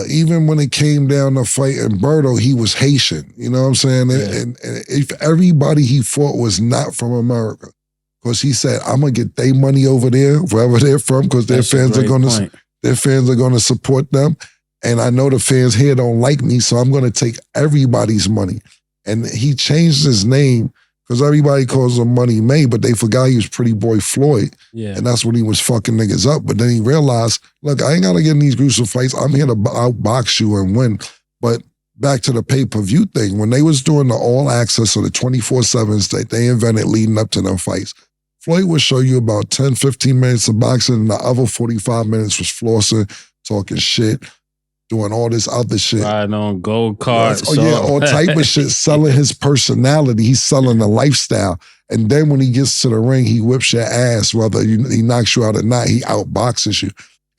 even when it came down to fighting Berto, he was Haitian. You know what I'm saying? Yeah. And if everybody he fought was not from America, because he said, I'm gonna get their money over there, wherever they're from, because their fans are gonna support them. And I know the fans here don't like me, so I'm gonna take everybody's money. And he changed his name because everybody calls him Money May, but they forgot he was Pretty Boy Floyd. Yeah. And that's when he was fucking niggas up. But then he realized, look, I ain't got to get in these gruesome fights. I'm here to outbox you and win. But back to the pay-per-view thing, when they was doing the all-access or the 24/7s that they invented leading up to them fights, Floyd would show you about 10, 15 minutes of boxing, and the other 45 minutes was flossing, talking shit, doing all this other shit. Riding on gold carts. All type of shit, selling his personality. He's selling the lifestyle. And then when he gets to the ring, he whips your ass, whether he knocks you out or not, he outboxes you.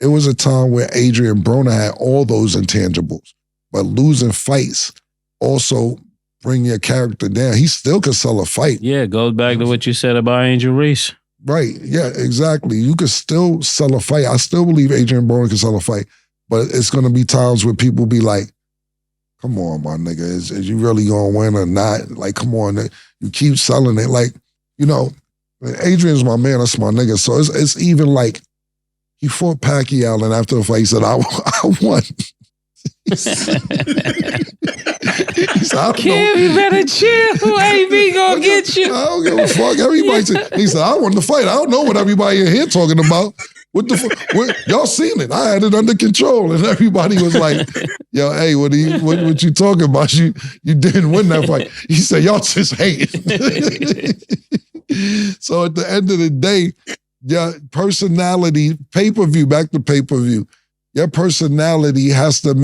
It was a time where Adrian Broner had all those intangibles, but losing fights also bring your character down. He still could sell a fight. Yeah, it goes back to what you said about Angel Reese. Right, yeah, exactly. You could still sell a fight. I still believe Adrian Broner can sell a fight, but it's going to be times where people be like, come on, my nigga, is you really going to win or not? Like, come on, you keep selling it. Like, you know, Adrian's my man, that's my nigga. So it's even like, he fought Pacquiao, and after the fight, he said, I won. He said, Kim, you better chill. AB gonna get you. I don't give a fuck. Everybody said, he said, I won the fight. I don't know what everybody in here talking about. What the fuck? Y'all seen it. I had it under control. And everybody was like, yo, hey, what you talking about? You didn't win that fight. He said, y'all just hate. So at the end of the day, your personality, pay-per-view, back to pay-per-view, your personality has to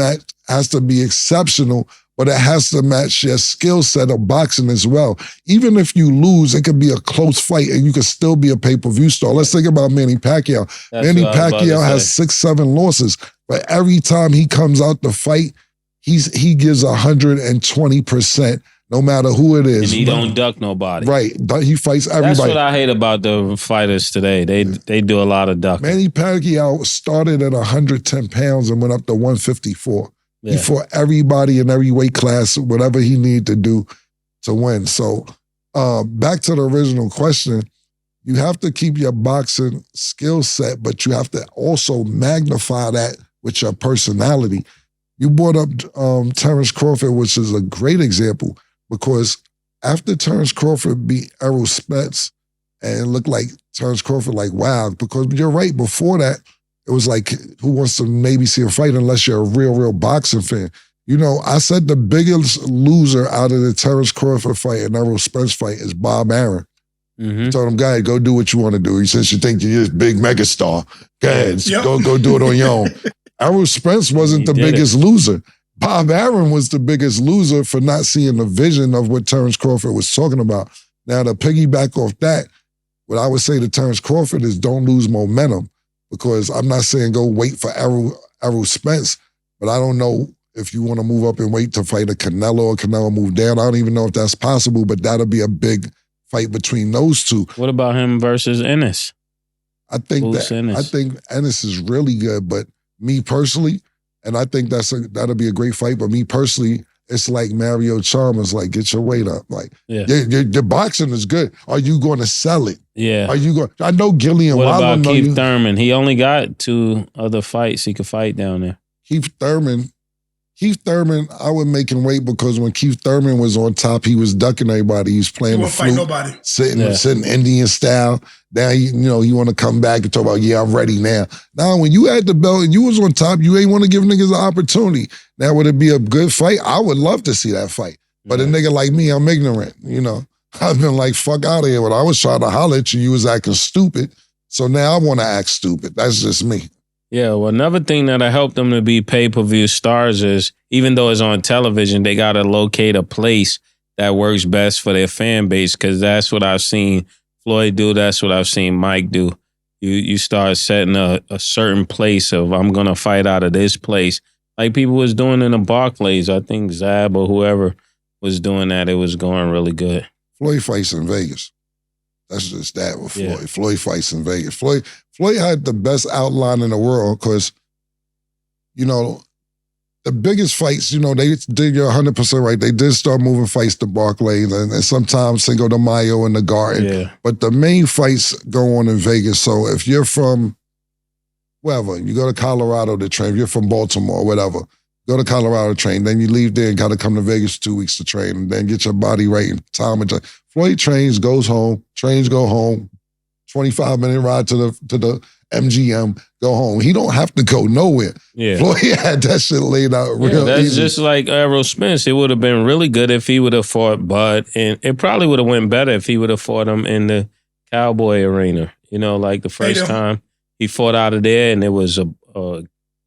be exceptional, but it has to match your skill set of boxing as well. Even if you lose, it could be a close fight and you could still be a pay-per-view star. Let's think about Manny Pacquiao. Manny Pacquiao has 6-7 losses, but every time he comes out to fight, he gives 120%. No matter who it is. And he don't duck nobody. Right. He fights everybody. That's what I hate about the fighters today. They do a lot of ducking. Manny Pacquiao started at 110 pounds and went up to 154. Yeah. He fought everybody in every weight class, whatever he needed to do to win. So back to the original question, you have to keep your boxing skill set, but you have to also magnify that with your personality. You brought up Terrence Crawford, which is a great example. Because after Terrence Crawford beat Errol Spence, and it looked like Terrence Crawford, like, wow, because you're right, before that, it was like, who wants to maybe see a fight unless you're a real boxing fan? You know, I said the biggest loser out of the Terrence Crawford fight and Errol Spence fight is Bob Arum. Mm-hmm. Told him, go ahead, go do what you want to do. He says, you think you're this big megastar. Go ahead, go do it on your own. Errol Spence wasn't the biggest loser. Bob Arum was the biggest loser for not seeing the vision of what Terrence Crawford was talking about. Now, to piggyback off that, what I would say to Terrence Crawford is don't lose momentum, because I'm not saying go wait for Errol Spence, but I don't know if you want to move up and wait to fight a Canelo or Canelo move down. I don't even know if that's possible, but that'll be a big fight between those two. What about him versus Ennis? I think Ennis is really good, but me personally, and I think that'll be a great fight. But me personally, it's like Mario Chalmers, like, get your weight up. Like, your boxing is good. Are you going to sell it? Yeah. Are you going? I know Gillian. What about Keith Thurman? He only got 2 other fights he could fight down there. Keith Thurman, I would make him wait, because when Keith Thurman was on top, he was ducking everybody. He was playing the flute, sitting Indian style. Now, you want to come back and talk about, I'm ready now. Now, when you had the belt and you was on top, you ain't want to give niggas an opportunity. Now, would it be a good fight? I would love to see that fight. But a nigga like me, I'm ignorant, I've been like, fuck out of here. When I was trying to holler at you, you was acting stupid. So now I want to act stupid. That's just me. Yeah, well, another thing that'll help them to be pay-per-view stars is, even though it's on television, they got to locate a place that works best for their fan base, because that's what I've seen Floyd do. That's what I've seen Mike do. You start setting a certain place of, I'm going to fight out of this place. Like people was doing in the Barclays. I think Zab or whoever was doing that. It was going really good. Floyd fights in Vegas. That's just that with Floyd. Yeah. Floyd fights in Vegas. Floyd had the best outline in the world, because, the biggest fights, they did, you're 100% right. They did start moving fights to Barclays and sometimes Cinco de Mayo in the Garden. Yeah. But the main fights go on in Vegas. So if you're from wherever, you go to Colorado to train. If you're from Baltimore or whatever, go to Colorado to train. Then you leave there and got to come to Vegas 2 weeks to train, and then get your body right and time. Floyd trains, goes home, trains, go home, 25-minute ride to the MGM, go home. He don't have to go nowhere. Yeah. Floyd had that shit laid out real that's easy. Just like Errol Spence. It would have been really good if he would have fought Bud, and it probably would have went better if he would have fought him in the Cowboy Arena. Like the first time he fought out of there, and there was a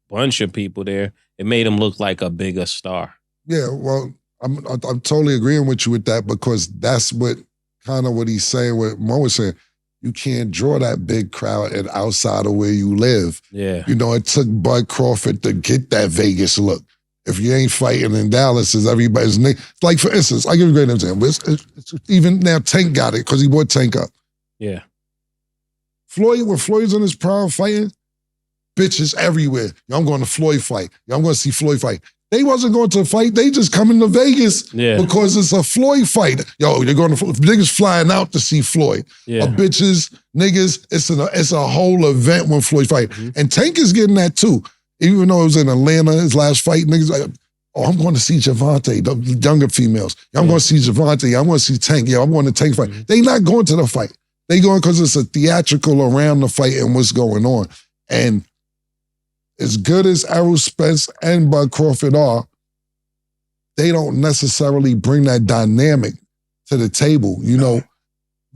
bunch of people there. it made him look like a bigger star. Yeah, well, I'm totally agreeing with you with that because that's what kind of what he's saying, what Mo was saying. You can't draw that big crowd and outside of where you live. Yeah. You know, it took Bud Crawford to get that Vegas look. If you ain't fighting in Dallas, is everybody's name. Like, for instance, I'll give you a great example. It's even now Tank got it because he brought Tank up. Yeah. Floyd, when Floyd's in his prime fighting, bitches everywhere. Yo, I'm going to Floyd fight. Yo, I'm going to see Floyd fight. They wasn't going to fight. They just coming to Vegas because it's a Floyd fight. Yo, you're going to niggas flying out to see Floyd. Yeah. Bitches, niggas, it's a whole event when Floyd fight. Mm-hmm. And Tank is getting that too. Even though it was in Atlanta, his last fight, niggas like, oh, I'm going to see Javante, the younger females. Yo, I'm going to see Javante. I'm going to see Tank. Yo, I'm going to Tank fight. Mm-hmm. They not going to the fight. They going because it's a theatrical around the fight and what's going on. And as good as Errol Spence and Bud Crawford are, they don't necessarily bring that dynamic to the table, you know,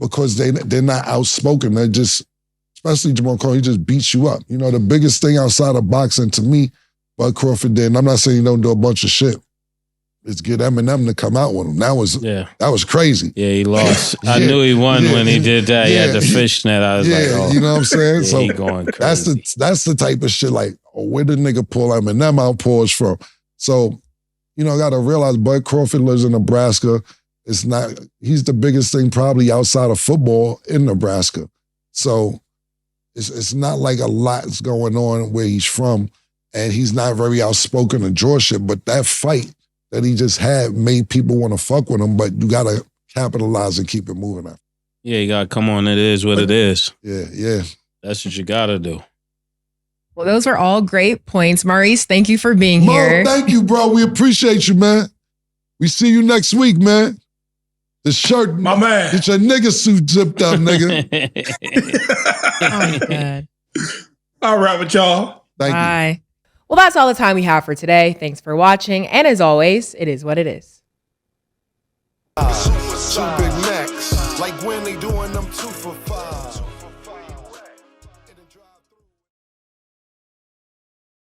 because they're not outspoken. They're just, especially Jamal Crawford, he just beats you up. You know, the biggest thing outside of boxing to me, Bud Crawford did, and I'm not saying he don't do a bunch of shit, is get Eminem to come out with him. That was crazy. Yeah, he lost. I knew he won when he did that. He had the fishnet. I was like, oh. You know what I'm saying? Yeah, so he going crazy. That's the type of shit like, oh, where did nigga pull Eminem out pause from? So, you know, I got to realize Bud Crawford lives in Nebraska. He's the biggest thing probably outside of football in Nebraska. So it's not like a lot's going on where he's from, and he's not very outspoken to draw shit, but that fight that he just had made people want to fuck with him, but you got to capitalize and keep it moving. Yeah, you got to come on. It is what it is. Yeah. That's what you got to do. Well, those were all great points. Maurice, thank you for being here. Thank you, bro. We appreciate you, man. We see you next week, man. The shirt, my man. Get your nigga suit zipped up, nigga. Oh, God. All right with y'all. Thank you. Bye. Well, that's all the time we have for today. Thanks for watching. And as always, it is what it is. Two big necks, like when they doing them two.